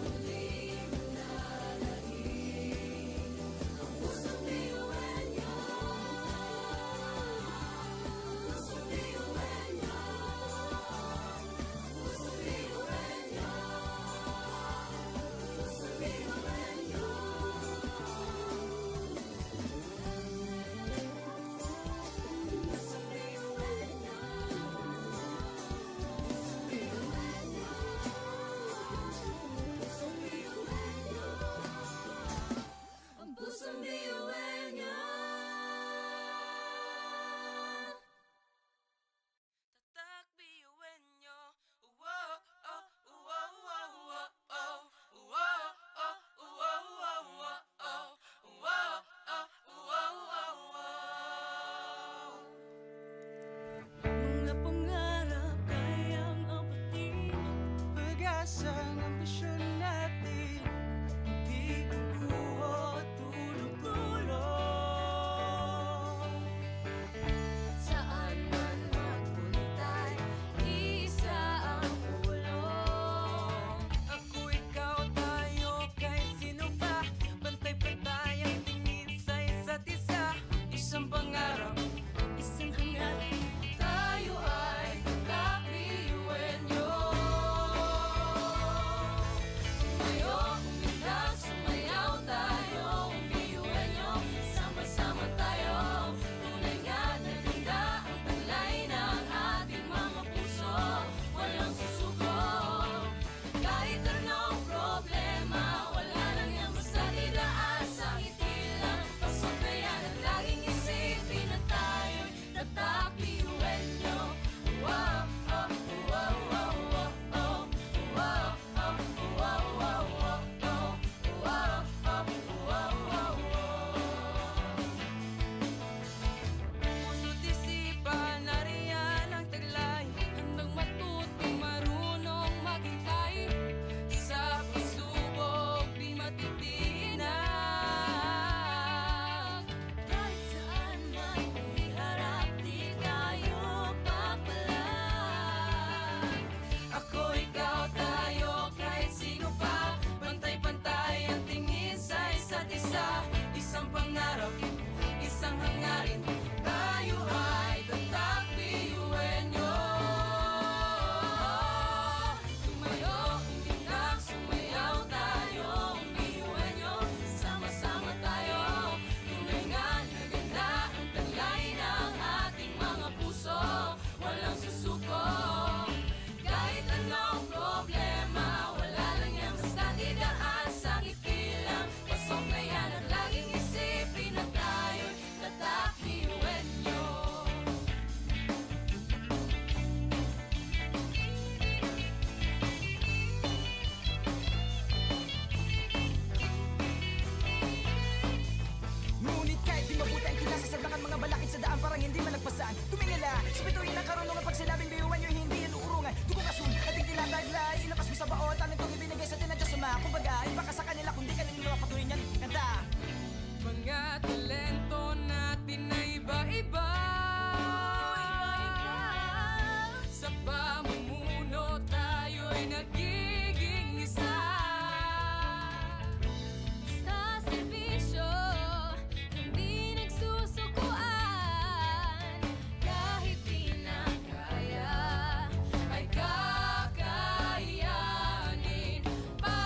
muling nalaging ang pusong biyuan niyo. Pusong biyuan niyo. Pusong biyuan niyo. Pusong biyuan niyo. Pusong biyuan niyo. Pusong biyuan niyo. Ang pusong biyuan niyo. Tatak biyuin nyo. Wow, oh, wow, wow, wow, oh. Wow, oh, wow, wow, wow, oh. Wow, oh, wow, wow, wow. mga pangarap kayang apatin. Pag-asang ambisyon natin, di kukuha tulog-tulog. Saan man magpuntay, isa ang ulong. Ako, ikaw, tayo, kahit sino pa. Pantay-pantay ang tingin sa isa't isa. Isang pangarap, isang hangarin. Tayo ay kakabiyuin niyo. Tumayo, umilag, sumayaw tayo. Biyuin niyo, sama-sama tayo. Tunay nga na ganda ang taglay ng ating mga puso. Walang susuko. Kahit anong problema, wala lang yan basta didaan sa ngiti lang. Pasok na yan at laging isipin na tayo'y tatak biyuin niyo. Wow, oh, wow, wow, wow, oh. Wow, oh, wow, wow, wow, oh. Wow, oh, wow, wow, wow. Puso't isipan, nariyan ang taglay. Handang matutong marunong maghintay. Sa pagsubok, di matitinag. Kahit saan man iharap, di tayo papalag. Ako, ikaw, tayo, kahit sino pa. Pantay-pantay ang tingin sa isa't isa. Isang pangarap, isang hangarin. Tayo ay tatak biyuin nyo. Tumayo, umilag, sumayaw tayo. Biyuin niyo, sama-sama tayo. Tunay nga na ganda ang taglay ng ating mga puso. Walang susuko. Kahit anong problema, wala lang yan basta didaan sa ngiti lang. Pasok na yan at laging isipin na tayo'y tatak biyuin niyo. Ngunit kahit di mabuti ang kinasasaglakan mga balakid sa daan parang hindi man nagpasan. Tumingala, sa bituin ng karunungan pag sinabing biyuan nyo hindi yan uurungan. Dugo mga kumbaga iba ka sa kanila kung di ka nila patuloy niyan kanta. Mga talento natin na iba-iba, sa pamumuno tayo'y nagiging isa. Sa serbisyo, hindi nagsusukuan. Kahit di na kaya, ay kakayanin pa.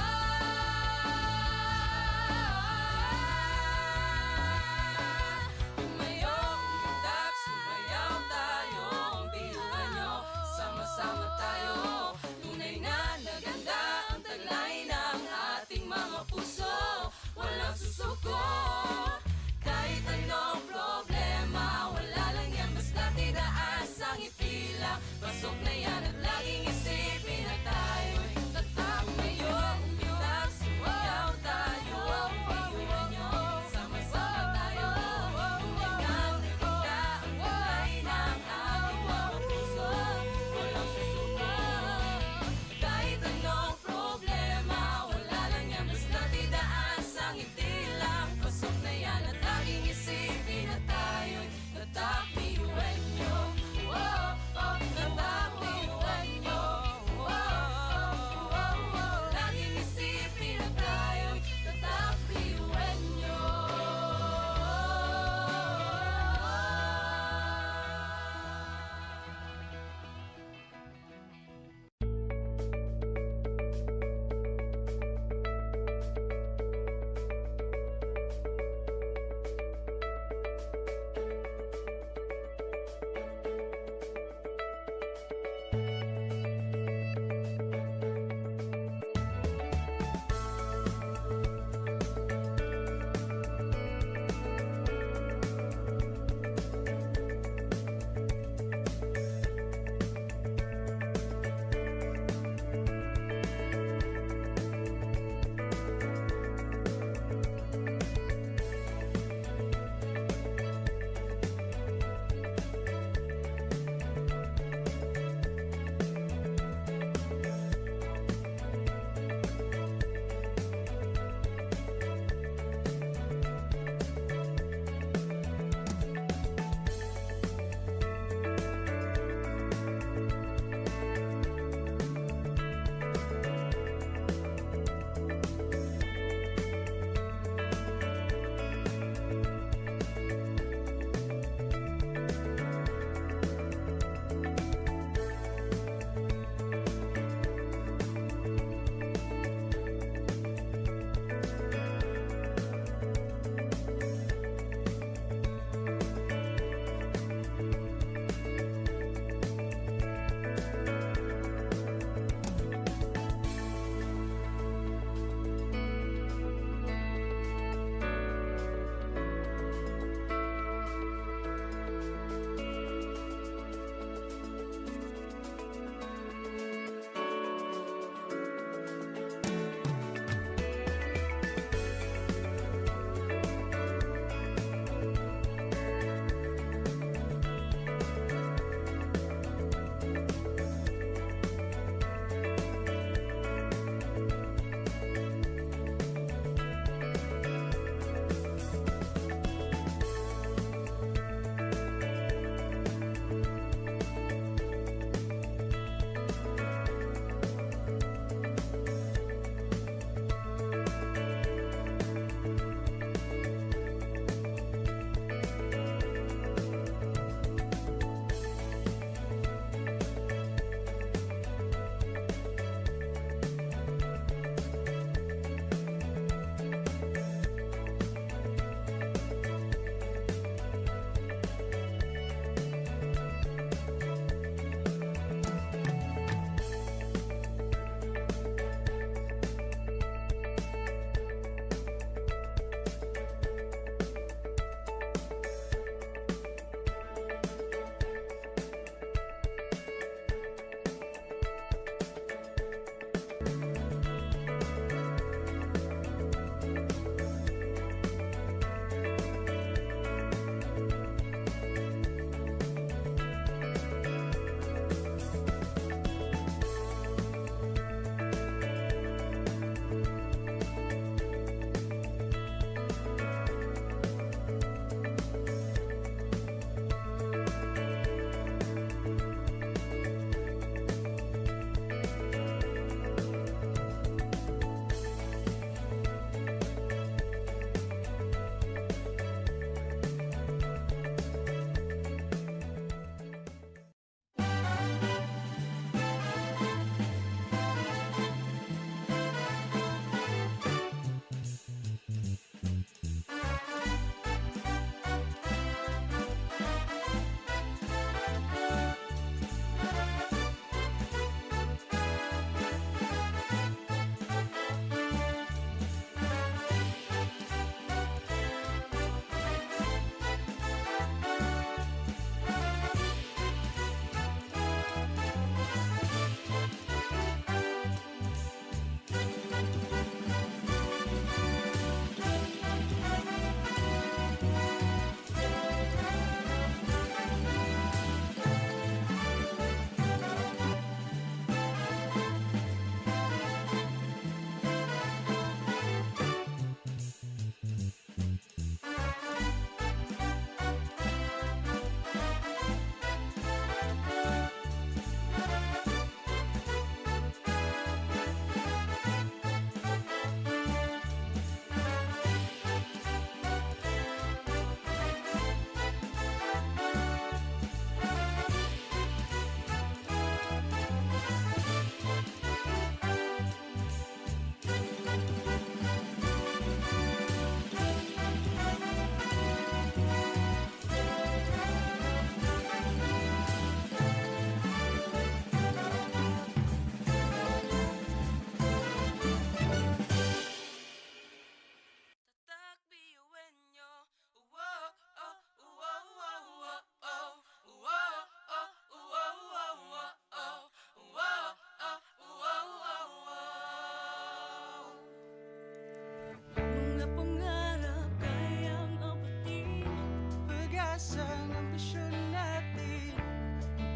ang ambisyon natin,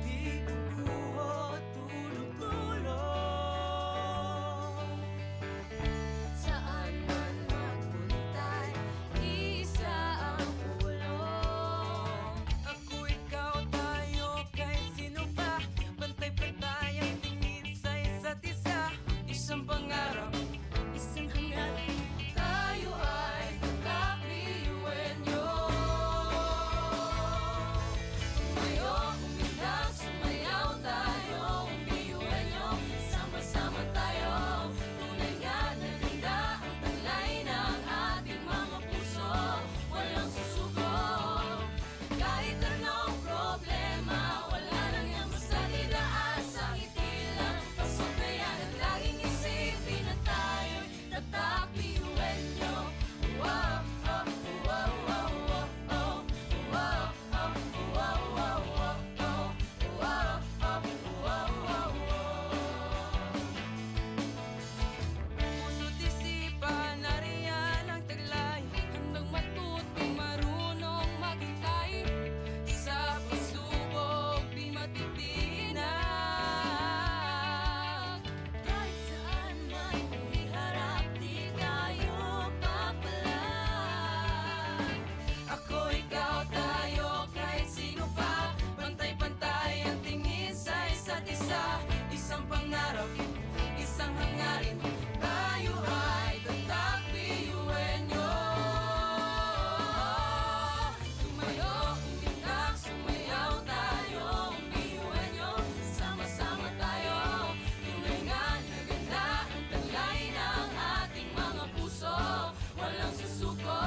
di guguho, tulog-tulog. Saan man magpuntay, isa ang ulo. Ako, ikaw, tayo, kahit sino pa. Pantay-pantay ang tingin sa isa't isa. Isang pangarap, Isang hangarin, tayo ay magkakliwenyo. Tumayo, umilag, sumayaw tayo, umiwenyo. Sama-sama tayo, tunay nga na ganda ang taglay ng ating mga puso. Walang susuko, kahit anong problema, wala lang yan basta didaan sa ngiti lang. Pasok na yan at laging isipin na tayo'y tatakliwenyo. Wow, oh, wow, wow, wow, oh. Wow, oh, wow, wow, wow, oh. Wow, oh, wow, wow, wow. puso't isipan, nariyan ang taglay. Handang matutong marunong maghintay. Sa pagsubok, di matitinag. Kahit saan man iharap, di tayo papalag. Ako, ikaw, tayo, kahit sino pa. Pantay-pantay ang tingin sa isa't isa. Isang pangarap, isang hangarin, tayo ay tatakliwenyo. Tumayo, umilag, sumayaw tayo, umiwenyo. Sama-sama tayo, tunay nga na ganda ang taglay ng ating mga puso. Walang susuko,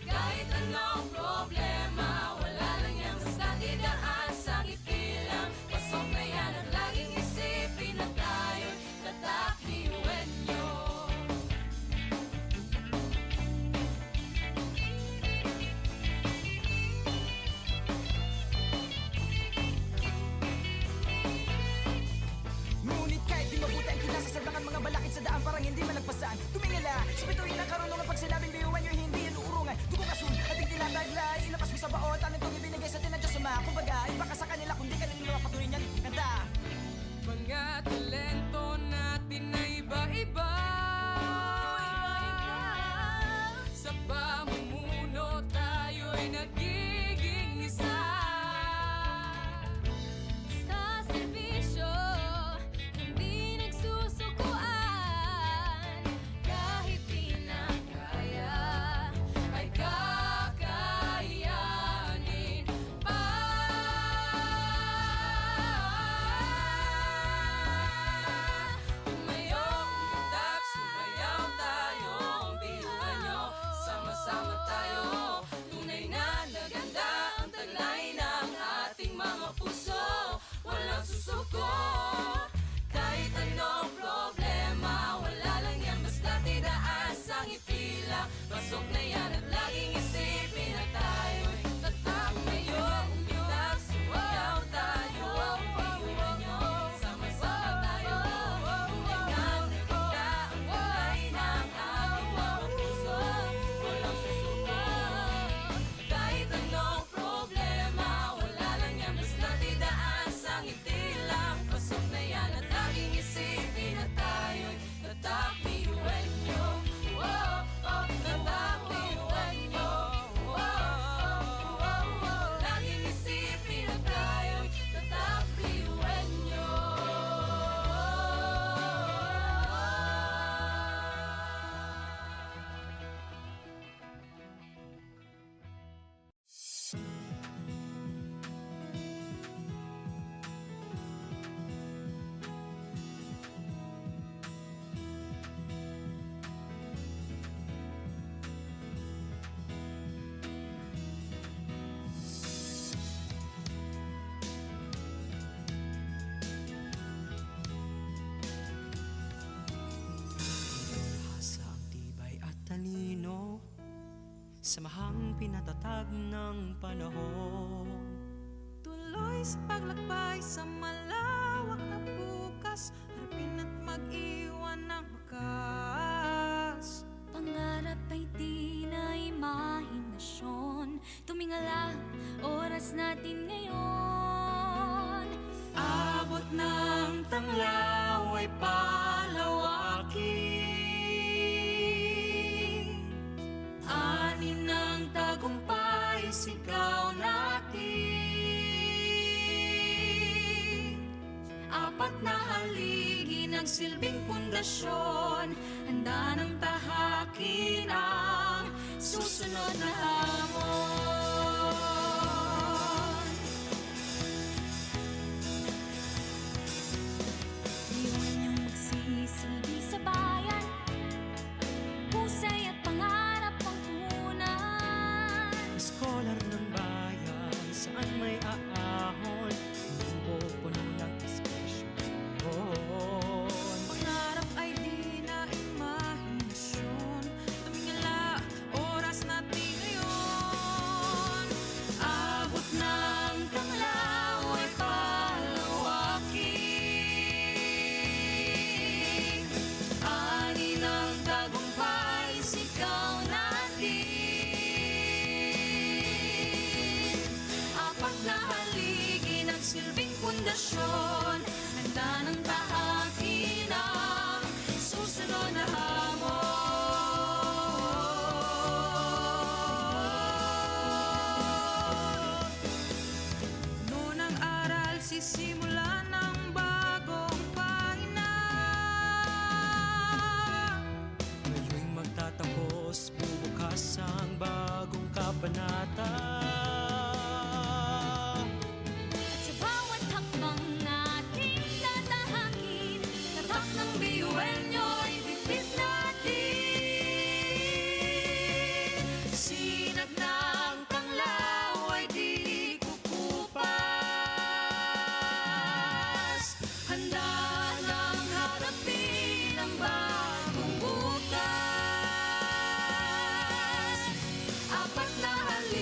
kahit anong problema, wala lang yan basta didaan sa ngiti lang. Pasok na yan at laging isipin na tayo'y tatakliwenyo. Ngunit kahit di mabuti ang kinasasabakan mga balakid sa daan parang hindi malagpasan. Tumingala sa bituin ng karunungan pag sinabing biyuhan nyo hindi yan uurungan. Dugong asul at hindi tinataglay, ilabas mo sa baot ang itong ibinigay sa atin ng Diyos Ama. Kumbaga, iba ka sa kanila kung di ka nila patuloy niyan kanta. Mga talento natin na iba-iba. Sa pamumuno tayo'y nagiging isa. Sa serbisyo, hindi nagsusukuan. Kahit di na kaya, ay kakayanin pa. Tumayo, umilag, sumayaw tayo, biyuhan nyo, sama-sama tayo. Tunay na naganda ang taglay ng ating mga puso. Walang susuko, kahit anong problema, wala lang yan basta tidaan sa ngiti lang. Pasok na yan at laging isipin na tayo'y tatakmayo. Umilag, sumayaw tayo, biyuhan nyo, sama-sama tayo. Tunay na naganda ang taglay ng ating mga puso. Walang susuko, kahit anong problema, wala lang yan basta tidaan sa ngiti lang. Pasok na yan at laging isipin na tayo'y tatakliwenyo. Wow, oh, tatakliwenyo. Wow, oh, wow, wow. Laging isipin na tayo'y tatakliwenyo. Sa ang tibay at talino, samahang pinatatag ng panahon. Tuloy sa paglakbay sa malawak na bukas, harapin at mag-iwan ng bakas. Pangarap ay di na imahinasyon. Tumingala oras natin ngayon. Abot ng tanglaw ay palawakin, ani ng tagumpay sigaw natin. Apat na haligi nagsilbing pundasyon, handa ng tahakin ang susunod na hamon. Iwan niyang magsisilbi sa bayan, husay at pangarap ang punan. Scholar ng bayan, saan may aahon, pupuno ng inspirasyon. Pangarap ay di na imahinasyon, tumingala, oras natin ngayon. Abot ng tanglaw ay palawakin, ani ng tagumpay sigaw natin. Apat na haligi nagsilbing pundasyon, handa ng tahakin ang susunod na hamon. Noon ang aral, sisimula ng bagong pahina. Ngayon'y magtatapos, bubukas ang bagong kabanata. At sa bawat hakbang nating tatahakin, tatak ng biyuenyo'y bitbit natin. Sinag ng tanglaw ay di kukupas, handa nang harapin ang bagong bukas. Apat na haligi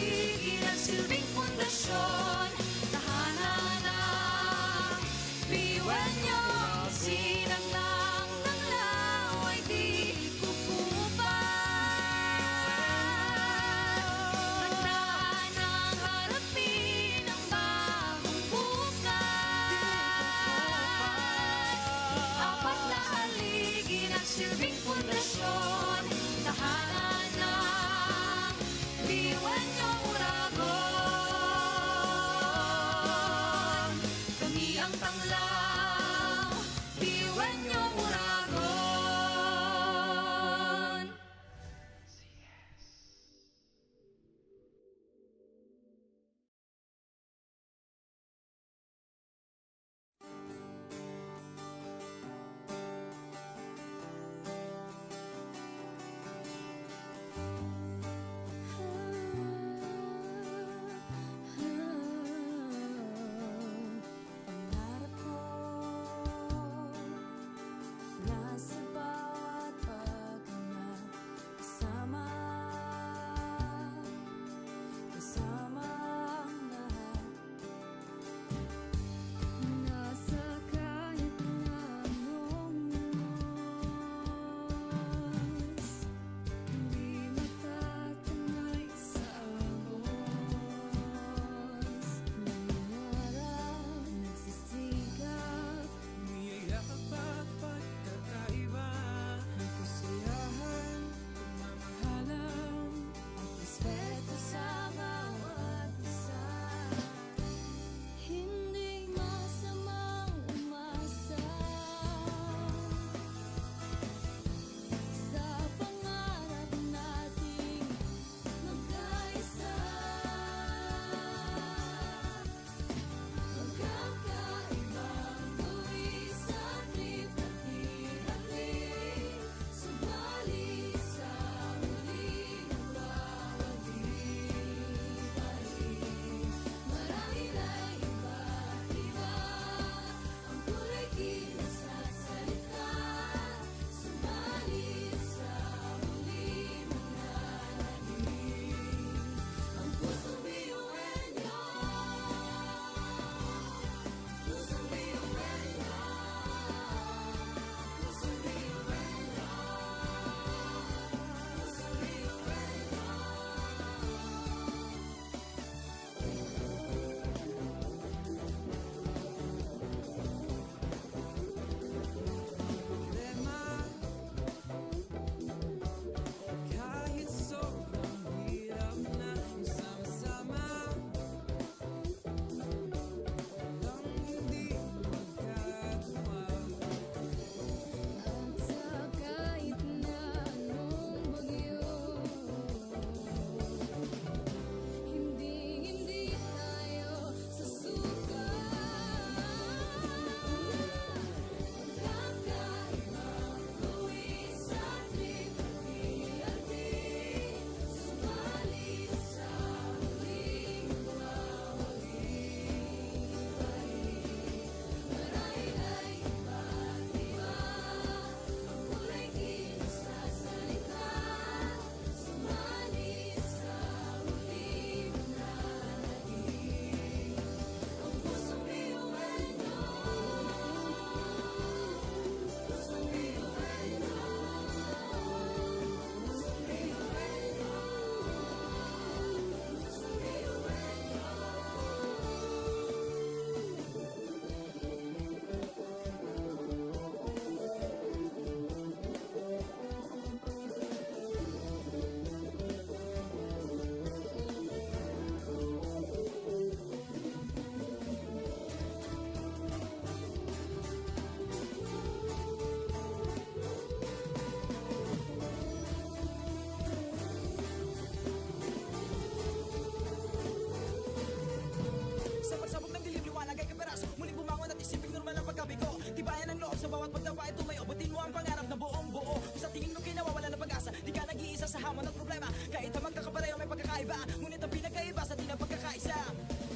pa ito may abutin mo ang pangarap na buong buo. Kung sa tingin mo kinawawala ng pag-asa, di ka nag-iisa sa hamon at problema. Kahit na magkakapareho may pagkakaiba, ngunit ang pinagkaiba sa di na pagkakaisa.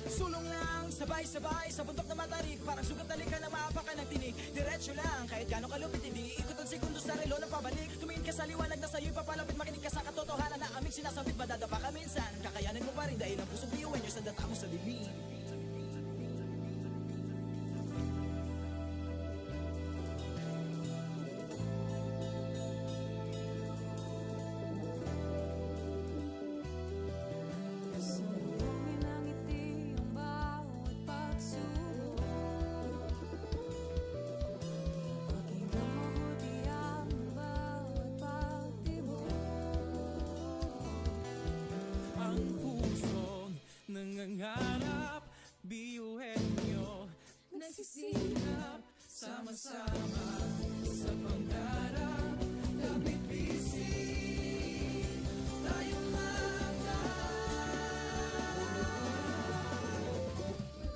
Sulong lang, sabay-sabay sa bundok na matarik, parang sugat na lika na maapakan ng tinig. Diretso lang, kahit gano'ng kalupit, hindi ikot ang segundo sa relo ng pabalik. Tumingin ka sa liwanag na sa'yo'y papalapit, makinig ka sa katotohanan na aming sinasabit. Madadapa ka minsan, kakayanin mo pa rin dahil ang pusong biyuan nyo sa data mo sa dilim. Salubungin ng ngiti ang bawat pagsubok. Pakinggan mabuti ang bawat pagtibok. Ang pusong nangangarap, biyuhin nyo, Nagsisilap, sama-sama sa pangarap. Kapit bisig, tayong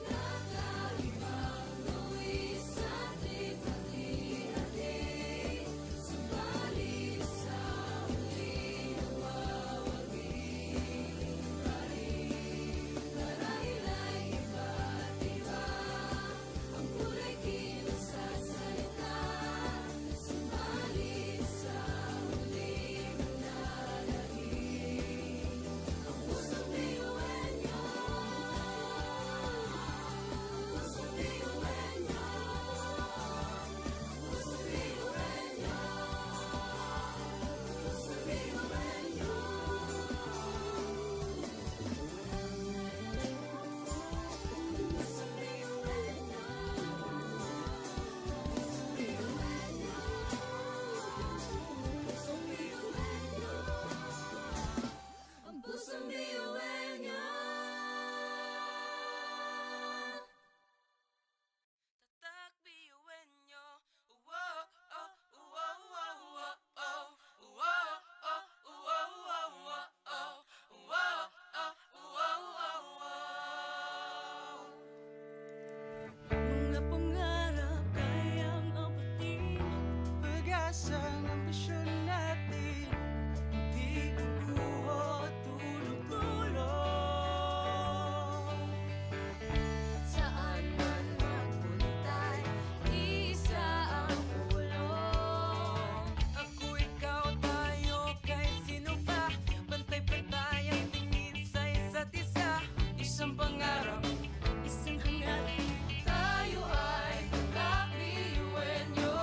Kakaibang luwis at lipat-hati, subalit sa huli nawawagi. Marahil ay iba't iba, ang kulay kilos sa salita, subalit sa huli manlalagi. Ang pusong biyuan niyo, pusong biyuan niyo, pusong biyuan niyo, pusong biyuan niyo. Ang pusong biyuan niyo. Tatak biyuin nyo. Wow, oh, wow, wow, wow, oh. Wow, oh, wow, wow, wow, oh. Wow, oh, wow, wow, wow. Mga pangarap kayang abutin. pag-asa ng ambisyon natin, hindi kukuha tulog-tulog. Saan man magpuntay, isa ang pulong. Ako, ikaw, tayo, kahit sino pa. Pantay-pantay ang tingin sa isa't isa. Isang pangarap, Isang hangarin, tayo ay tatak biyuin niyo.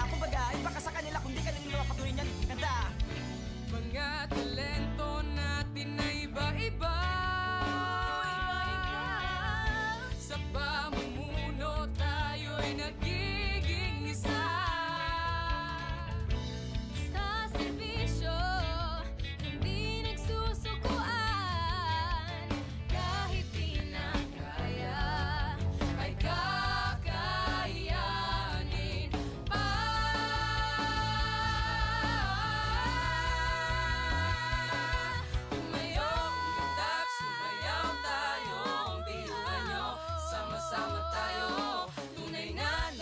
Kumbaga, iba ka sa kanila kung di ka nila mapatuloy yan. Ganda. Mga talento natin na iba-iba. Sa pamumuno tayo'y nagiging isa. Sa serbisyo, hindi nagsusukuan. Kahit di na kaya, ay kakayanin pa. Tumayo, umitak, sumayaw tayo. Ang biyuhan nyo, sama-sama tayo. Tunay na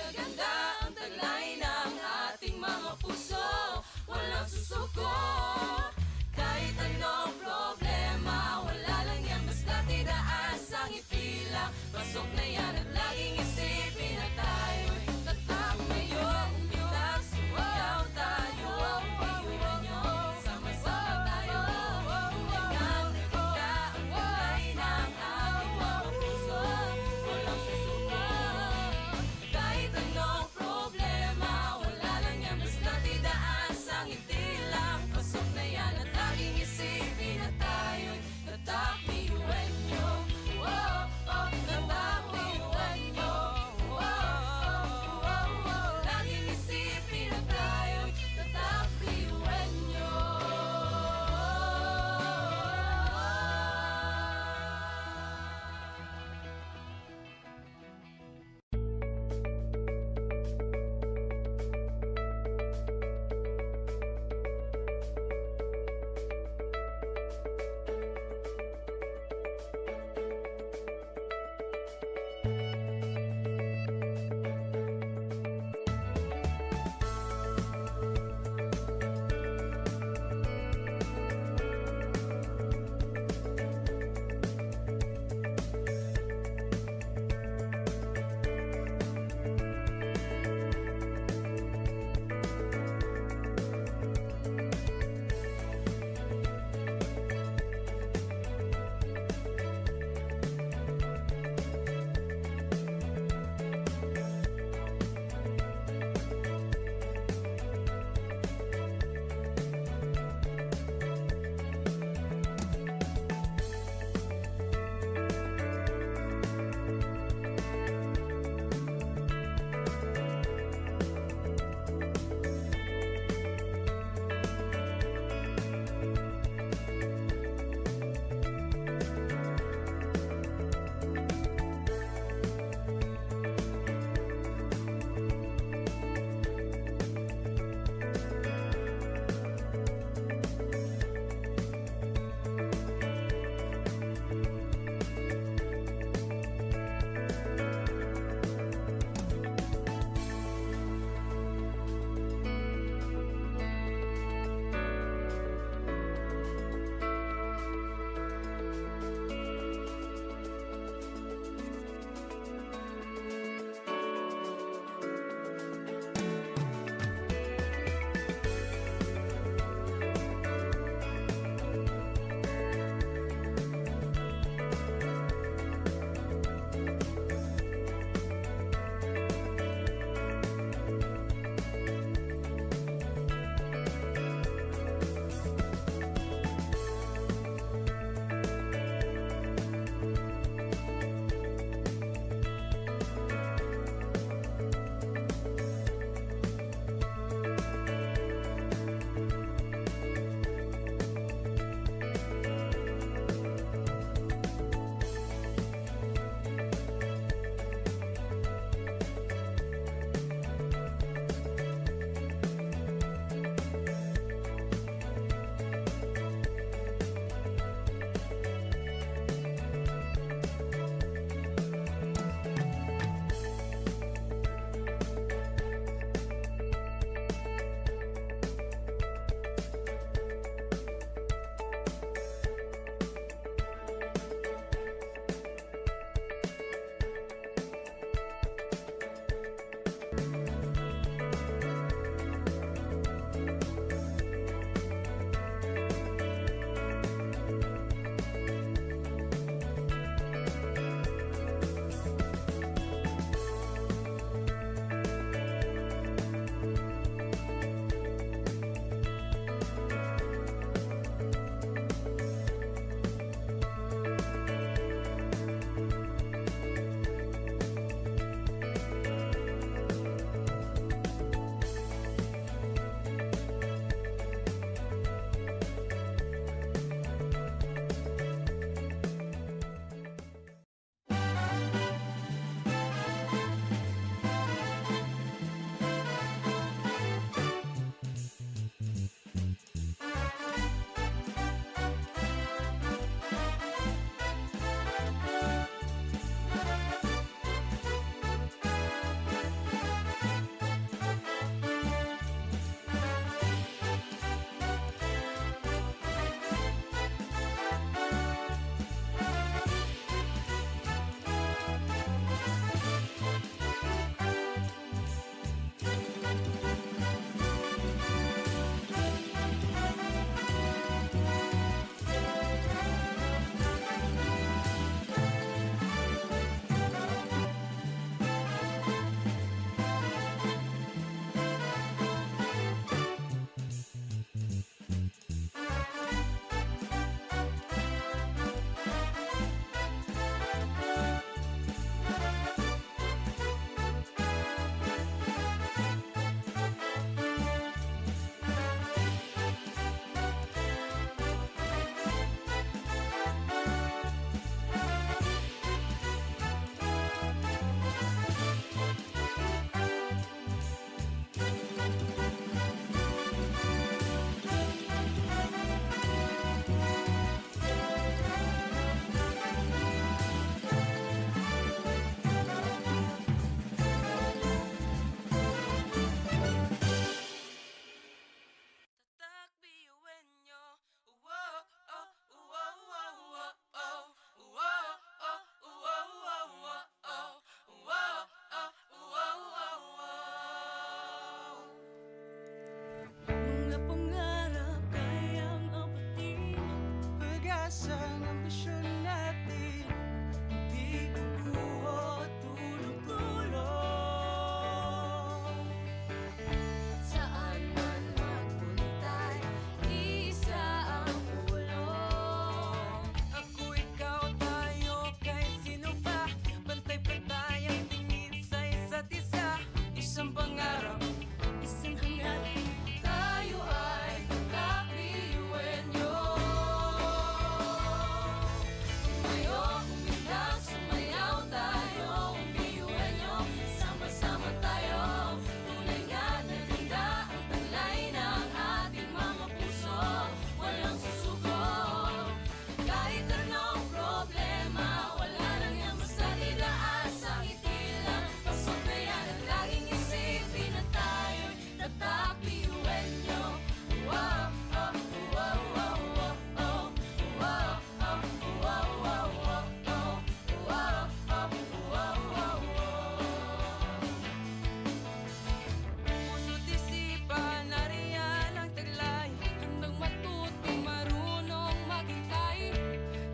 pag-asa ng ambisyon natin. Hindi kukuho, tulong-tulong. Saan man magpunta'y isa ang pulong. Ako, ikaw, tayo, kahit sino pa. Pantay-pantay ang tingin sa isa't isa. Isang pangarap, Isang hangarin, tayo ay magkakiyuwenyo. Tumayo, umilag, sumayaw tayo, umbiyuwenyo. Sama-sama tayo, tunay nga na ganda ang taglay ng ating mga puso. Walang susuko, kahit anong problema, wala lang yan basta didaan sa ngiti lang. Pasok na yan ang laging isipin na tayo'y nagkakiyuwenyo. Wow, oh, wow, wow, wow, oh. Wow, oh, wow, wow, wow, oh. Wow, oh, wow, wow, wow. puso't isipan, nariyan ang taglay. Handang matuto, marunong maghintay.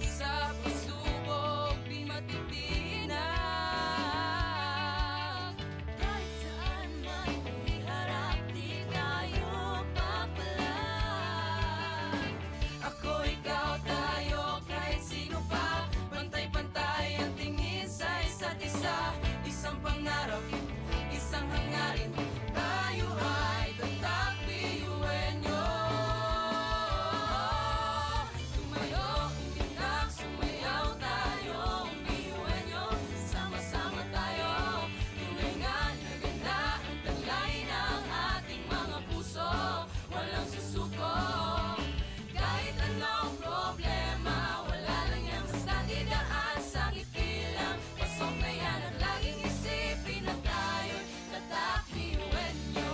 Sa pagsubok, di matitinag. Kahit saan man iharap, di tayo papalag. Ako, ikaw, tayo, kahit sino pa. Pantay-pantay ang tingin sa isa't isa. Isang pangarap, isang hangarin. Tayo ay tatakbiyuwenyo. Tumayo, umilag, sumayaw tayo, umbiyuwenyo. Sama-sama tayo, tunay nga na ganda ang taglay ng ating mga puso. Walang susuko, kahit anong problema, wala lang yan basta didaan sa ngiti lang. Pasok na yan at laging isipin na tayo'y tatakbiyuwenyo.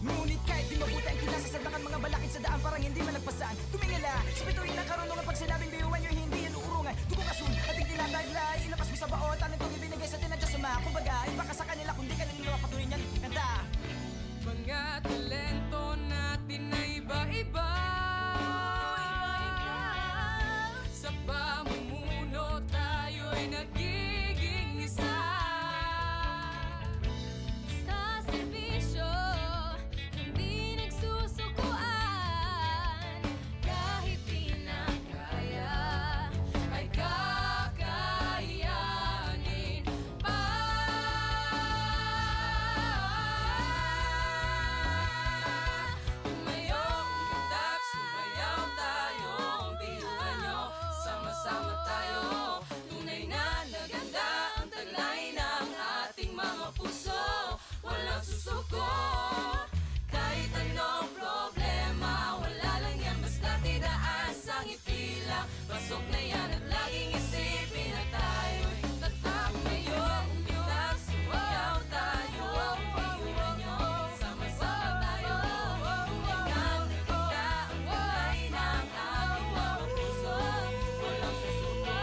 Ngunit kahit di mabuti ang kinasasabakan, mga balakid sa daan parang hindi malagpasan. Tumingala, sa bituin ng karunungan, pag sinabing biyuhan nyo, hindi yan uurungan. Dugong asun, ating tinataglay, ilapas mo sa baon, tanong kong ibinigay sa tinadya sa mga. Kumbaga, iba ka sa kanila, kundi ka niluluwa, patuloy niyan, kanta. Mga talento natin na iba-iba. Sa pamumuno tayo'y nagiging isa. Sa serbisyo, hindi nagsusukuan. Kahit di na kaya, ay kakayanin pa. Tumayo, umilag, sumayaw tayo, umbiyuhan nyo. Sama-sama tayo, tunay na naganda ang taglay ng ating mga puso. Walang susuko, kahit anong problema, wala lang yan basta tidaan sa ngiti lang. Pasok na yan at laging isipin na tayo'y tatakbayo. Umilag, sumayaw tayo, umbiyuhan nyo. Sama-sama tayo, tunay nga naganda ang taglay ng ating mga puso. Walang susuko,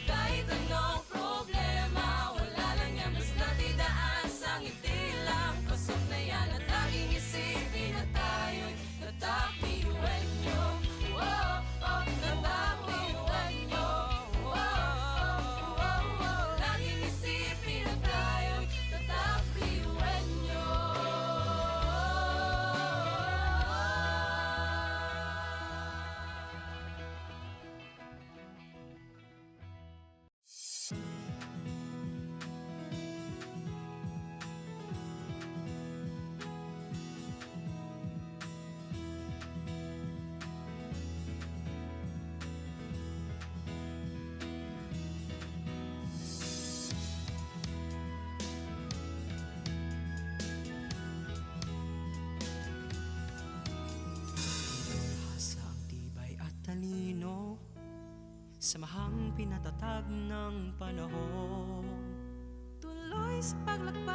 kahit anong problema, wala lang yan basta tidaan sa ngiti lang. Pasok na yan at laging isipin na tayo'y tatakbiyuwenyo. Wow, oh, tatakbiyuwenyo. Wow, oh, wow, wow. Laging isipin na tayo'y tatakbiyuwenyo. Sa ang tibay at talino, samahang pinatatag ng panahon. Tuloy sa paglakbay